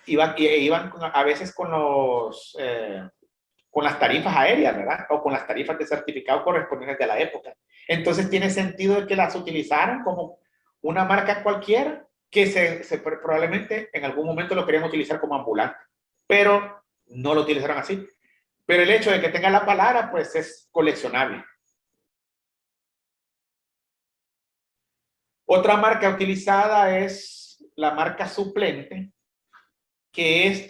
iban a veces con con las tarifas aéreas, ¿verdad? O con las tarifas de certificado correspondientes de la época. Entonces tiene sentido que las utilizaran como una marca cualquiera que probablemente en algún momento lo querían utilizar como ambulante, pero no lo utilizaron así. Pero el hecho de que tenga la palabra, pues es coleccionable. Otra marca utilizada es la marca suplente, que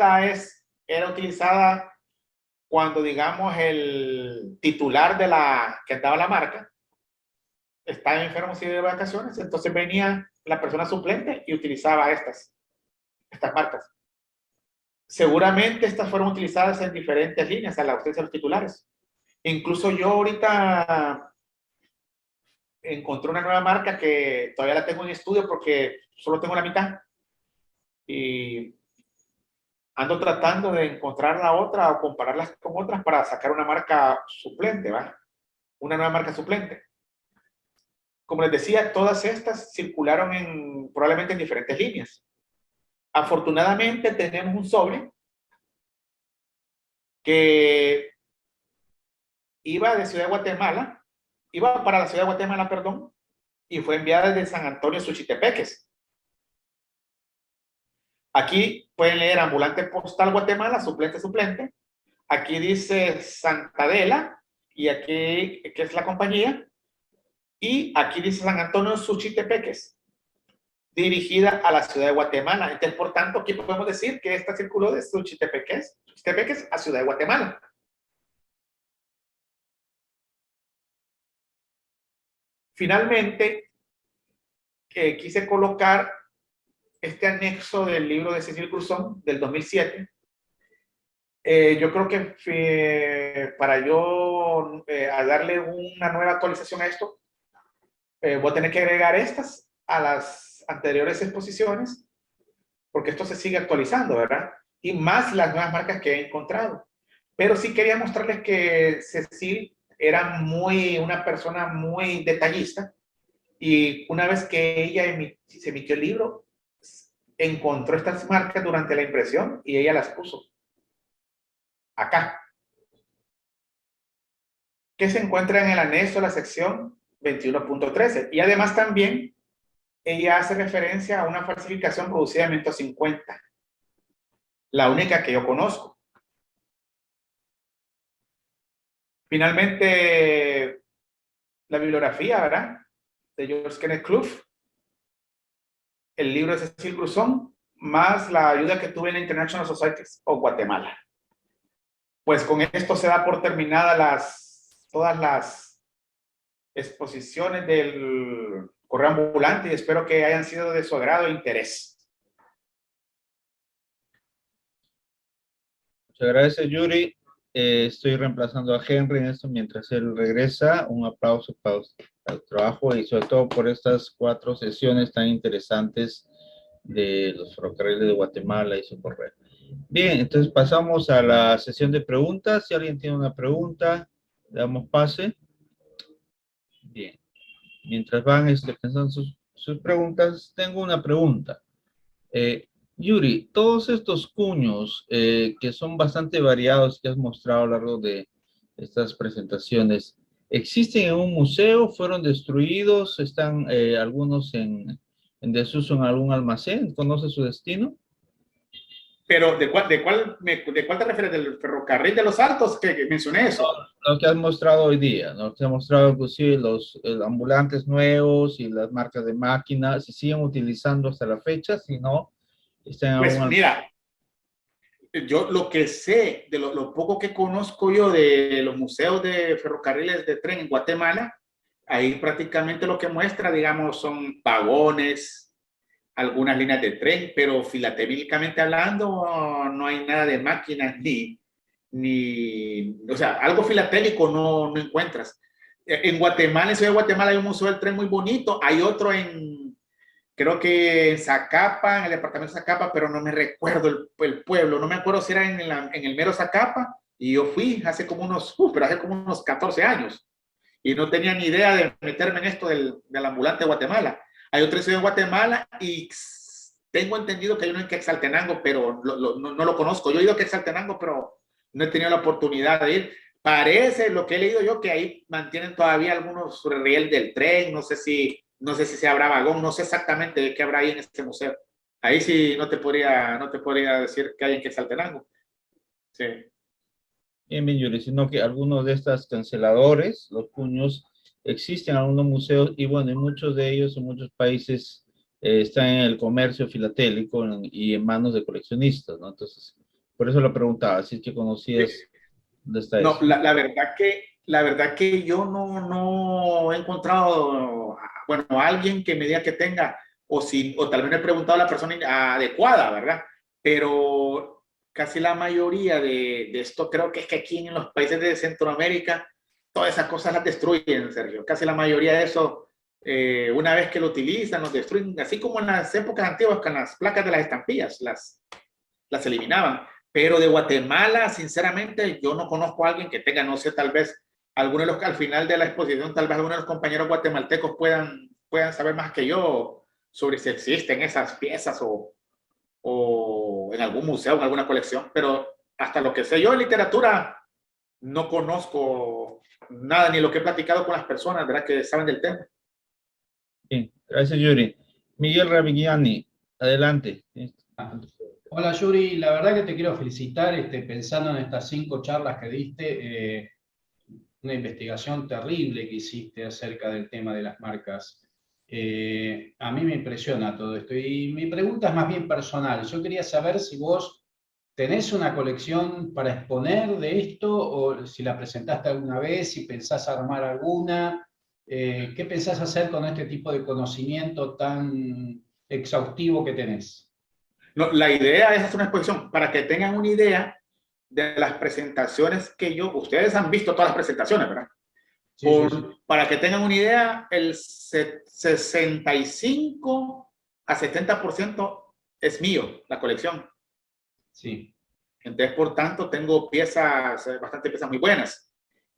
era utilizada cuando, digamos, el titular que daba la marca estaba enfermo y de vacaciones, entonces venía la persona suplente y utilizaba estas marcas. Seguramente estas fueron utilizadas en diferentes líneas a la ausencia de los titulares. Incluso yo ahorita encontré una nueva marca que todavía la tengo en estudio porque solo tengo la mitad. Y ando tratando de encontrar la otra o compararlas con otras para sacar una marca suplente, ¿va? Una nueva marca suplente. Como les decía, todas estas circularon probablemente en diferentes líneas. Afortunadamente tenemos un sobre que iba de Ciudad de Guatemala, iba para la Ciudad de Guatemala, perdón, y fue enviada desde San Antonio, Suchitepeques. Aquí pueden leer ambulante postal Guatemala, suplente, suplente. Aquí dice Santadela, y aquí, que es la compañía, y aquí dice San Antonio, Suchitepeques, dirigida a la ciudad de Guatemala. Entonces, por tanto, aquí podemos decir que esta circuló de Suchitepeques a Ciudad de Guatemala. Finalmente, quise colocar este anexo del libro de Cecil Cruzón del 2007. Yo creo que para yo a darle una nueva actualización a esto, voy a tener que agregar estas a las anteriores exposiciones, porque esto se sigue actualizando, ¿verdad? Y más las nuevas marcas que he encontrado. Pero sí quería mostrarles que Cecil era una persona muy detallista, y una vez que ella se emitió el libro, encontró estas marcas durante la impresión y ella las puso acá, que se encuentra en el anexo a la sección 21.13. Y además también ella hace referencia a una falsificación producida en 1950, la única que yo conozco. Finalmente, la bibliografía, ¿verdad? De George Kenneth Clough, el libro de Cecil Cruzón, más la ayuda que tuve en la International Society of Guatemala. Pues con esto se da por terminadas todas las exposiciones del correo ambulante, y espero que hayan sido de su agrado e interés. Muchas gracias, Yuri. Estoy reemplazando a Henry en esto mientras él regresa. Un aplauso para el trabajo y sobre todo por estas 4 sesiones tan interesantes de los ferrocarriles de Guatemala y su correo. Bien, entonces pasamos a la sesión de preguntas. Si alguien tiene una pregunta, le damos pase. Bien. Mientras van pensando sus preguntas, tengo una pregunta. Yuri, todos estos cuños que son bastante variados que has mostrado a lo largo de estas presentaciones, ¿existen en un museo? ¿Fueron destruidos? ¿Están algunos en desuso en algún almacén? ¿Conoce su destino? Pero, ¿de cuál te refieres? ¿Del ferrocarril de los Altos que mencioné eso? Lo que has mostrado hoy día, ¿no? Que has mostrado inclusive los ambulantes nuevos y las marcas de máquinas, se siguen utilizando hasta la fecha, si no, están en algún Pues almacén. mira, yo lo que sé, de lo poco que conozco yo de los museos de ferrocarriles de tren en Guatemala, ahí prácticamente lo que muestra, digamos, son vagones, algunas líneas de tren, pero filatélicamente hablando, no hay nada de máquinas o sea, algo filatélico no encuentras. En Guatemala, en Ciudad de Guatemala hay un museo del tren muy bonito, hay otro creo que en Zacapa, en el departamento de Zacapa, pero no me recuerdo el pueblo, no me acuerdo si era en el mero Zacapa, y yo fui pero hace como unos 14 años, y no tenía ni idea de meterme en esto del ambulante de Guatemala. Hay otra ciudad de Guatemala y tengo entendido que hay uno en Quetzaltenango, pero no lo conozco. Yo he ido a Quetzaltenango, pero no he tenido la oportunidad de ir. Parece, lo que he leído yo, que ahí mantienen todavía algunos riel del tren, no sé si se habrá vagón, no sé exactamente qué habrá ahí en este museo. Ahí sí no te podría decir qué hay en Quetzaltenango. Sí. Bien, bien, Yuri, sino que algunos de estos canceladores, los puños, existen en algunos museos y bueno, en muchos de ellos, en muchos países, están en el comercio filatélico y en manos de coleccionistas, ¿no? Entonces, por eso lo preguntaba, si es que Sí. conocías dónde está No, eso. la verdad que La verdad que yo no he encontrado, bueno, a alguien que me diga que tenga, o tal vez no he preguntado a la persona adecuada, ¿verdad? Pero casi la mayoría de esto creo que es que aquí en los países de Centroamérica, todas esas cosas las destruyen, Sergio. Casi la mayoría de eso, una vez que lo utilizan, los destruyen, así como en las épocas antiguas con las placas de las estampillas, las eliminaban. Pero de Guatemala, sinceramente, yo no conozco a alguien que tenga, no sé, tal vez algunos de los, al final de la exposición, tal vez algunos de los compañeros guatemaltecos puedan saber más que yo sobre si existen esas piezas o en algún museo, en alguna colección. Pero hasta lo que sé yo en literatura, no conozco nada, ni lo que he platicado con las personas, ¿verdad? Que saben del tema. Bien, gracias, Yuri. Miguel Ravigliani, adelante. Hola Yuri, la verdad que te quiero felicitar, pensando en estas 5 charlas que diste, una investigación terrible que hiciste acerca del tema de las marcas. A mí me impresiona todo esto y mi pregunta es más bien personal. Yo quería saber si vos tenés una colección para exponer de esto o si la presentaste alguna vez, si pensás armar alguna. ¿Qué pensás hacer con este tipo de conocimiento tan exhaustivo que tenés? No, la idea es hacer una exposición para que tengan una idea de las presentaciones ustedes han visto todas las presentaciones, ¿verdad? Sí, sí. Para que tengan una idea, el 65 a 70% es mío, la colección. Sí. Entonces, por tanto, tengo bastante piezas muy buenas.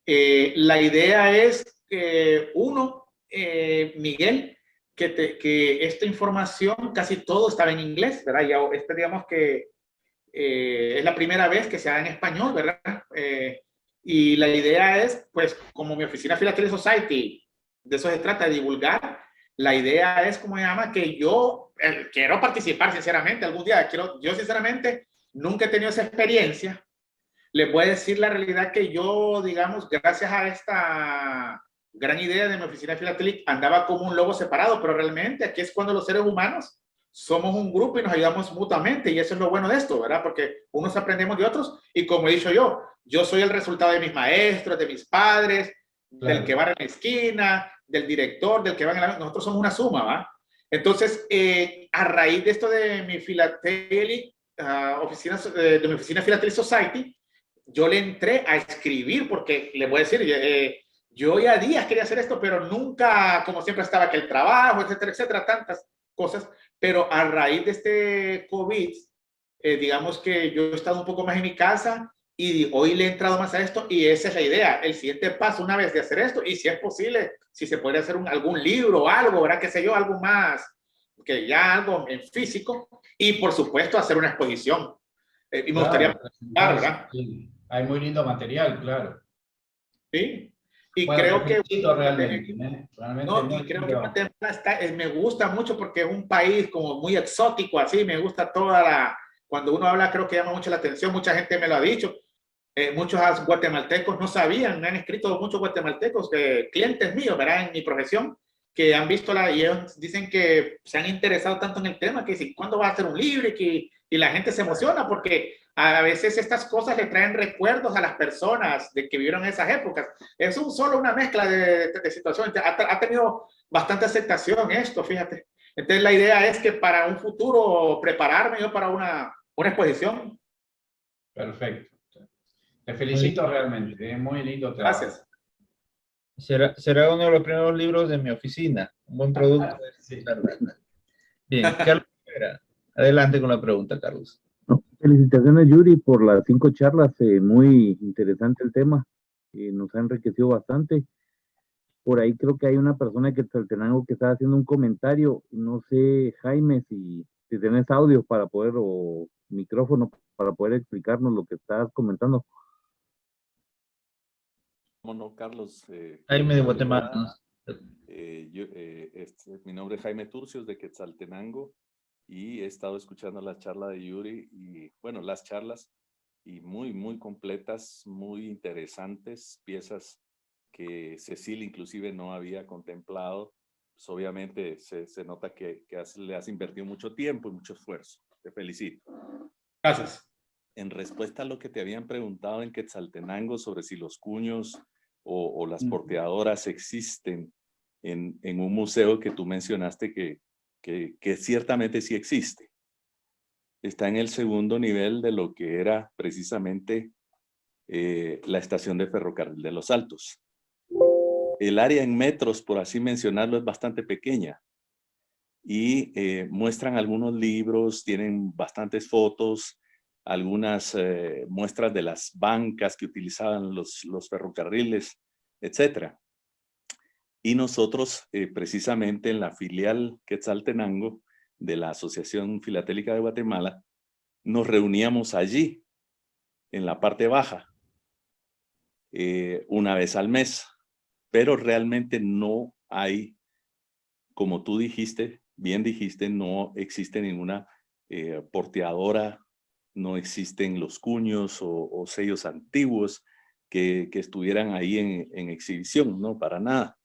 La idea es que Miguel, que esta información, casi todo estaba en inglés, ¿verdad? Ya digamos que es la primera vez que se da en español, ¿verdad? Y la idea es, pues, como mi oficina Philately Society, de eso se trata, de divulgar. La idea es, ¿cómo se llama? Que yo quiero participar, sinceramente, algún día. Yo, sinceramente, nunca he tenido esa experiencia. Les voy a decir la realidad que yo, digamos, gracias a esta gran idea de mi oficina Philately, andaba como un lobo separado, pero realmente aquí es cuando los seres humanos somos un grupo y nos ayudamos mutuamente, y eso es lo bueno de esto, ¿verdad? Porque unos aprendemos de otros, y como he dicho yo soy el resultado de mis maestros, de mis padres, Claro. del que va en la esquina, del director, del que va en la... Nosotros somos una suma, ¿va? Entonces, a raíz de esto de mi Philately, de mi oficina Philately Society, yo le entré a escribir, porque le voy a decir, yo ya días quería hacer esto, pero nunca, como siempre estaba que el trabajo, etcétera, etcétera, tantas cosas. Pero a raíz de este COVID, digamos que yo he estado un poco más en mi casa y hoy le he entrado más a esto, y esa es la idea. El siguiente paso, una vez de hacer esto, y si es posible, si se puede hacer algún libro o algo, ¿verdad? Qué sé yo, algo más, que ya algo en físico, y por supuesto hacer una exposición. Y me gustaría presentar, ¿verdad? Sí. Hay muy lindo material, claro. Sí. Y Bueno, creo te que felicito realmente, ¿eh? Realmente no, muy y creo que lindo. Guatemala me gusta mucho porque es un país como muy exótico, así, me gusta cuando uno habla creo que llama mucho la atención, mucha gente me lo ha dicho, muchos guatemaltecos no sabían, me han escrito muchos guatemaltecos, clientes míos, ¿verdad? En mi profesión, que han visto y ellos dicen que se han interesado tanto en el tema, que dicen, ¿cuándo va a hacer un libro? Y la gente se emociona porque a veces estas cosas le traen recuerdos a las personas de que vivieron esas épocas. Es solo una mezcla de situaciones. Ha tenido bastante aceptación esto, fíjate. Entonces la idea es que para un futuro prepararme yo para una exposición. Perfecto. Te felicito realmente, muy lindo trabajo. Gracias. Será uno de los primeros libros de mi oficina. Un buen producto. Sí. Bien, Carlos Rivera, adelante con la pregunta, Carlos. Felicitaciones, Yuri, por las 5 charlas. Muy interesante el tema. Nos ha enriquecido bastante. Por ahí creo que hay una persona que Quetzaltenango que está haciendo un comentario. No sé, Jaime, si tenés audio para poder, o micrófono para poder explicarnos lo que estás comentando. No, Carlos. Jaime de Guatemala. Mi nombre es Jaime Turcios de Quetzaltenango y he estado escuchando la charla de Yuri y, bueno, las charlas y muy, muy completas, muy interesantes, piezas que Cecil inclusive no había contemplado. Pues obviamente se nota que le has invertido mucho tiempo y mucho esfuerzo. Te felicito. Gracias. En respuesta a lo que te habían preguntado en Quetzaltenango sobre si los cuños o las porteadoras existen en un museo que tú mencionaste que ciertamente sí existe. Está en el segundo nivel de lo que era precisamente la estación de ferrocarril de Los Altos. El área en metros, por así mencionarlo, es bastante pequeña y muestran algunos libros, tienen bastantes fotos, algunas muestras de las bancas que utilizaban los ferrocarriles, etc. Y nosotros, precisamente en la filial Quetzaltenango de la Asociación Filatélica de Guatemala, nos reuníamos allí, en la parte baja, una vez al mes. Pero realmente no hay, como tú dijiste, bien dijiste, no existe ninguna porteadora, no existen los cuños o sellos antiguos que estuvieran ahí en exhibición, no, para nada.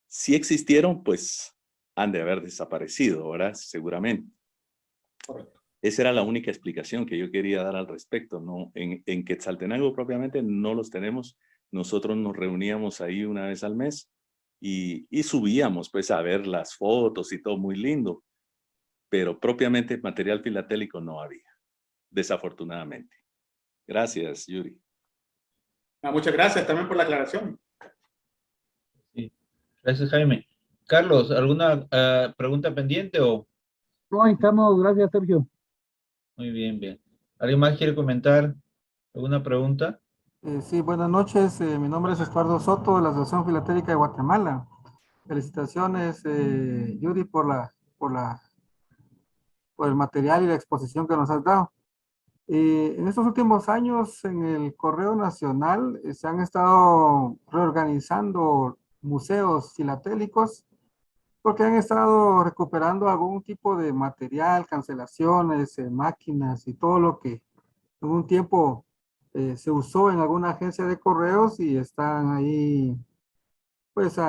Si existieron, pues han de haber desaparecido, ¿verdad? Seguramente. Correcto. Esa era la única explicación que yo quería dar al respecto, ¿no? En Quetzaltenango propiamente no los tenemos. Nosotros nos reuníamos ahí una vez al mes y subíamos pues a ver las fotos y todo muy lindo, pero propiamente material filatélico no había, desafortunadamente. Gracias, Yuri. Muchas gracias también por la aclaración. Sí. Gracias, Jaime. Carlos, ¿alguna pregunta pendiente o? No, ahí estamos, gracias, Sergio. Muy bien, bien. ¿Alguien más quiere comentar alguna pregunta? Sí, buenas noches. Mi nombre es Estuardo Soto de la Asociación Filatélica de Guatemala. Felicitaciones, Yuri, por el material y la exposición que nos has dado. En estos últimos años, en el Correo Nacional, se han estado reorganizando museos filatélicos porque han estado recuperando algún tipo de material, cancelaciones, máquinas y todo lo que en un tiempo se usó en alguna agencia de correos y están ahí pues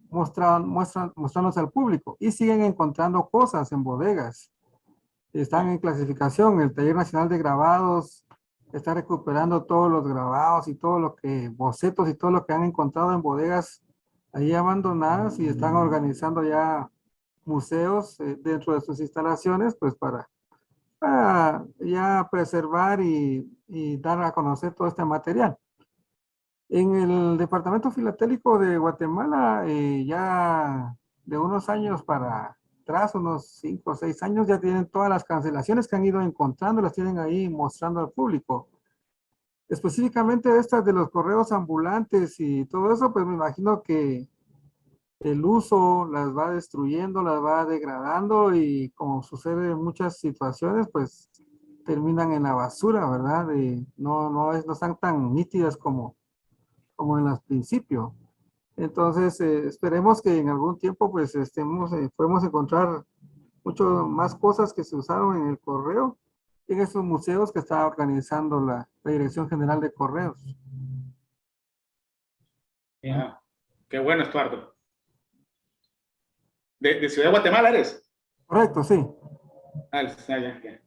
mostrándose al público y siguen encontrando cosas en bodegas. Están en clasificación. El Taller Nacional de Grabados está recuperando todos los grabados y todo lo que, bocetos y todo lo que han encontrado en bodegas ahí abandonadas y están organizando ya museos dentro de sus instalaciones pues para ya preservar y dar a conocer todo este material. En el Departamento Filatélico de Guatemala, ya de unos años para atrás, unos 5 o 6 años, ya tienen todas las cancelaciones que han ido encontrando, las tienen ahí mostrando al público. Específicamente estas de los correos ambulantes y todo eso, pues me imagino que el uso las va destruyendo, las va degradando y como sucede en muchas situaciones, pues terminan en la basura, ¿verdad? No están tan nítidas como en los principios. Entonces, esperemos que en algún tiempo pues podemos encontrar mucho más cosas que se usaron en el correo en estos museos que está organizando la Dirección General de Correos. Qué bueno, Estuardo. ¿De Ciudad de Guatemala eres? Correcto, sí. Ya.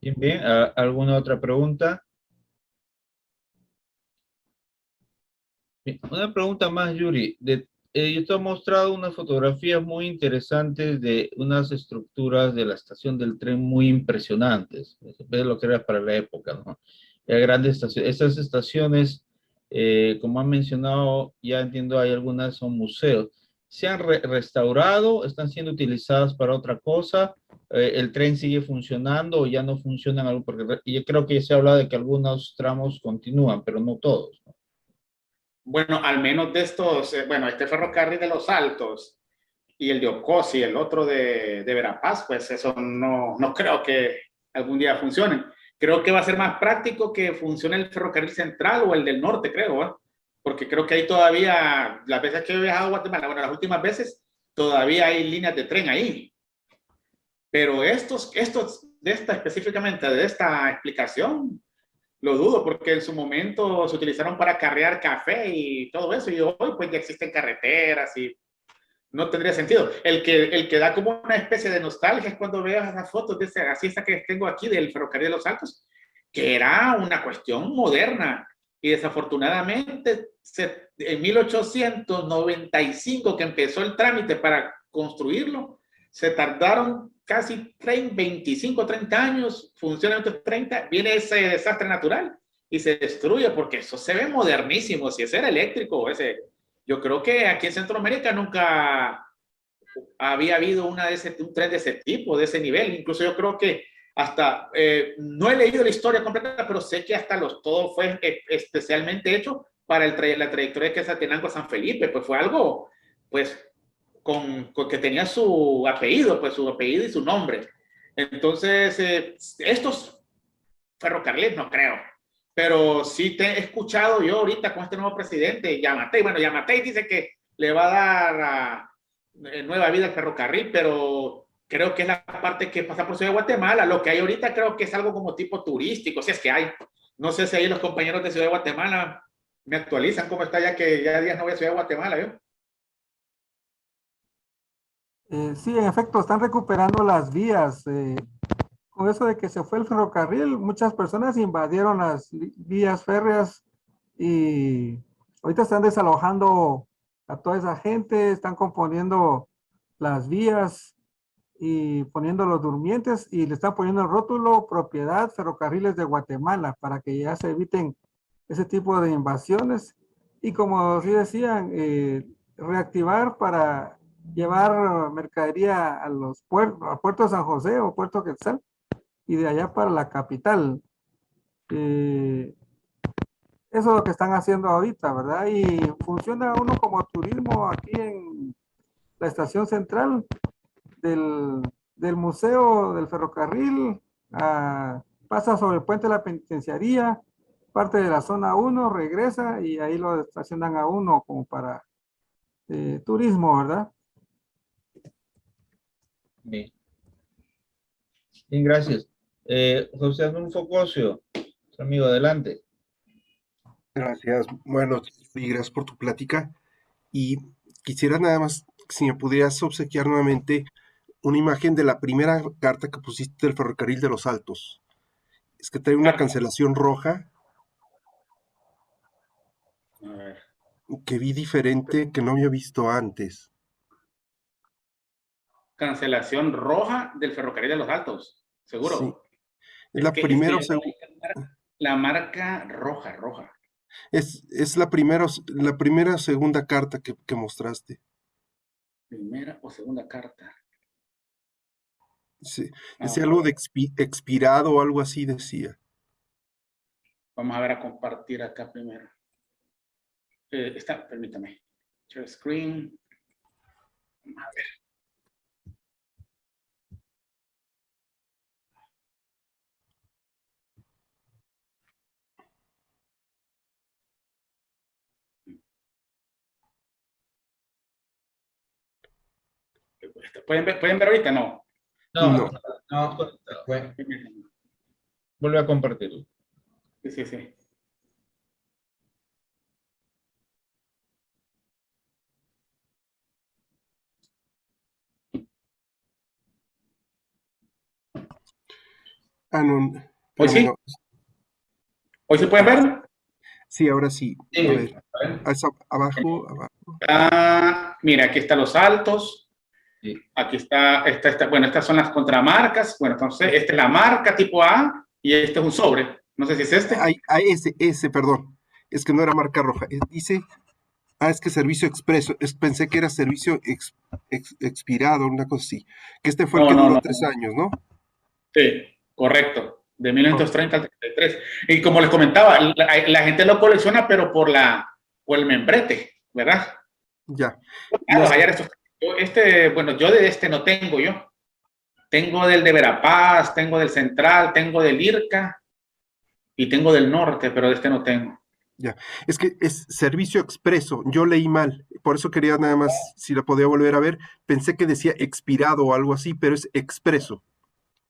Bien, bien. ¿Alguna otra pregunta? Bien, una pregunta más, Yuri. Yo te he mostrado unas fotografías muy interesantes de unas estructuras de la estación del tren muy impresionantes. Ves lo que era para la época, ¿no? Era grandes estaciones. Estas estaciones, como han mencionado, ya entiendo, hay algunas son museos. ¿Se han restaurado? ¿Están siendo utilizadas para otra cosa? ¿El tren sigue funcionando o ya no funcionan? Porque yo creo que se habla de que algunos tramos continúan, pero no todos, ¿no? Bueno, al menos de estos, bueno, este ferrocarril de Los Altos y el de Ocosi y el otro de Verapaz, pues eso no creo que algún día funcionen. Creo que va a ser más práctico que funcione el ferrocarril central o el del norte, creo, ¿eh? Porque creo que ahí todavía, las veces que he viajado a Guatemala, bueno, las últimas veces, todavía hay líneas de tren ahí. Pero estos específicamente de esta explicación, lo dudo, porque en su momento se utilizaron para carrear café y todo eso, y hoy pues ya existen carreteras y no tendría sentido. El que da como una especie de nostalgia es cuando veas las fotos de esa que tengo aquí del ferrocarril de Los Altos, que era una cuestión moderna y desafortunadamente en 1895 que empezó el trámite para construirlo, se tardaron casi 25, 30 años, funciona estos 30, viene ese desastre natural y se destruye porque eso se ve modernísimo, si ese era eléctrico, yo creo que aquí en Centroamérica nunca había habido un tren de ese tipo, de ese nivel, incluso yo creo que hasta, no he leído la historia completa, pero sé que hasta todo fue especialmente hecho para la trayectoria de Quetzaltenango a San Felipe, pues fue algo, pues, con que tenía su apellido, pues su apellido y su nombre. Entonces, estos ferrocarriles no creo, pero sí te he escuchado yo ahorita con este nuevo presidente, Yamatei. Bueno, Yamatei dice que le va a dar nueva vida al ferrocarril, pero creo que es la parte que pasa por Ciudad de Guatemala. Lo que hay ahorita creo que es algo como tipo turístico, si es que hay. No sé si ahí los compañeros de Ciudad de Guatemala me actualizan cómo está, ya que ya días no voy a Ciudad de Guatemala, ¿yo? Sí, en efecto, están recuperando las vías. Con eso de que se fue el ferrocarril, muchas personas invadieron las vías férreas y ahorita están desalojando a toda esa gente, están componiendo las vías y poniendo los durmientes y le están poniendo el rótulo propiedad Ferrocarriles de Guatemala para que ya se eviten ese tipo de invasiones. Y como sí decían, reactivar para llevar mercadería a los puertos, a Puerto San José o Puerto Quetzal y de allá para la capital. Eso es lo que están haciendo ahorita, ¿verdad? Y funciona uno como turismo aquí en la estación central del Museo del Ferrocarril, pasa sobre el puente de la Penitenciaría, parte de la zona 1, regresa y ahí lo estacionan a uno como para turismo, ¿verdad? Bien, bien, gracias. José Arnulfo Cosio, amigo, adelante. Gracias. Bueno, y gracias por tu plática. Y quisiera nada más, si me pudieras obsequiar nuevamente una imagen de la primera carta que pusiste del ferrocarril de los Altos. Es que trae una cancelación roja A ver. que vi diferente, que no había visto antes. Cancelación roja del ferrocarril de los Altos, Sí. seguro. Es la primera o la marca roja. es la primera o segunda carta que mostraste. Primera o segunda carta. Sí. Decía algo de expirado o algo así, decía. Vamos a ver, a compartir acá primero. Permítame. Share screen. Vamos a ver. ¿Pueden ver ahorita? No. No. Bueno, Vuelve a compartirlo. Sí. No. ¿Hoy sí? No. ¿Hoy se pueden ver? Sí, ahora sí. sí, A ver. Abajo. Mira, aquí están los Altos. Sí. Aquí bueno, estas son las contramarcas. Bueno, entonces, esta es la marca tipo A y este es un sobre. No sé si es este. Ese, perdón. Es que no era marca roja. Dice, es que servicio expreso. Pensé que era servicio expirado, una cosa así. Que este fue el que duró 3 años, ¿no? Sí, correcto. De 1930 al 33. Y como les comentaba, la gente lo colecciona, pero por el membrete, ¿verdad? Ya. Bueno, yo de este no tengo yo. Tengo del de Verapaz, tengo del Central, tengo del IRCA y tengo del Norte, pero de este no tengo. Ya. Es que es servicio expreso. Yo leí mal. Por eso quería nada más, si la podía volver a ver. Pensé que decía expirado o algo así, pero es expreso.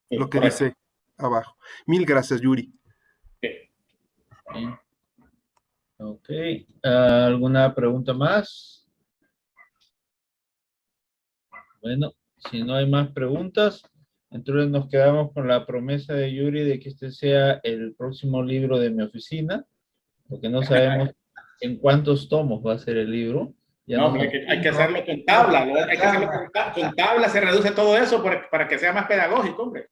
Sí, Lo que correcto. dice abajo. Mil gracias, Yuri. Sí. Bien. Ok. ¿Alguna pregunta más? Bueno, si no hay más preguntas, entonces nos quedamos con la promesa de Yuri de que este sea el próximo libro de mi oficina. porque no sabemos en cuántos tomos va a ser el libro. Ya No, no hombre, hay que hacerlo con tabla, ¿no? Hay que hacerlo con tabla, se reduce todo eso para que sea más pedagógico, hombre.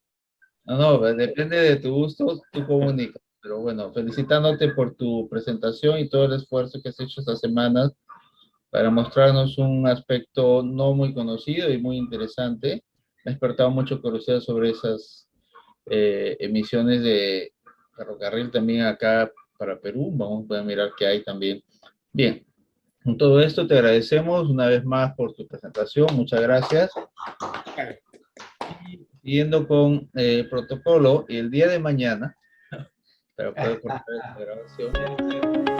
no, depende de tu gusto, tú comunicas. Pero bueno, felicitándote por tu presentación y todo el esfuerzo que has hecho estas semanas para mostrarnos un aspecto no muy conocido y muy interesante. Me ha despertado mucho curiosidad sobre esas emisiones de ferrocarril también acá para Perú. Vamos a mirar qué hay también. Bien, con todo esto te agradecemos una vez más por tu presentación. Muchas gracias. Siguiendo con el protocolo, el día de mañana, para poder cortar esta grabación.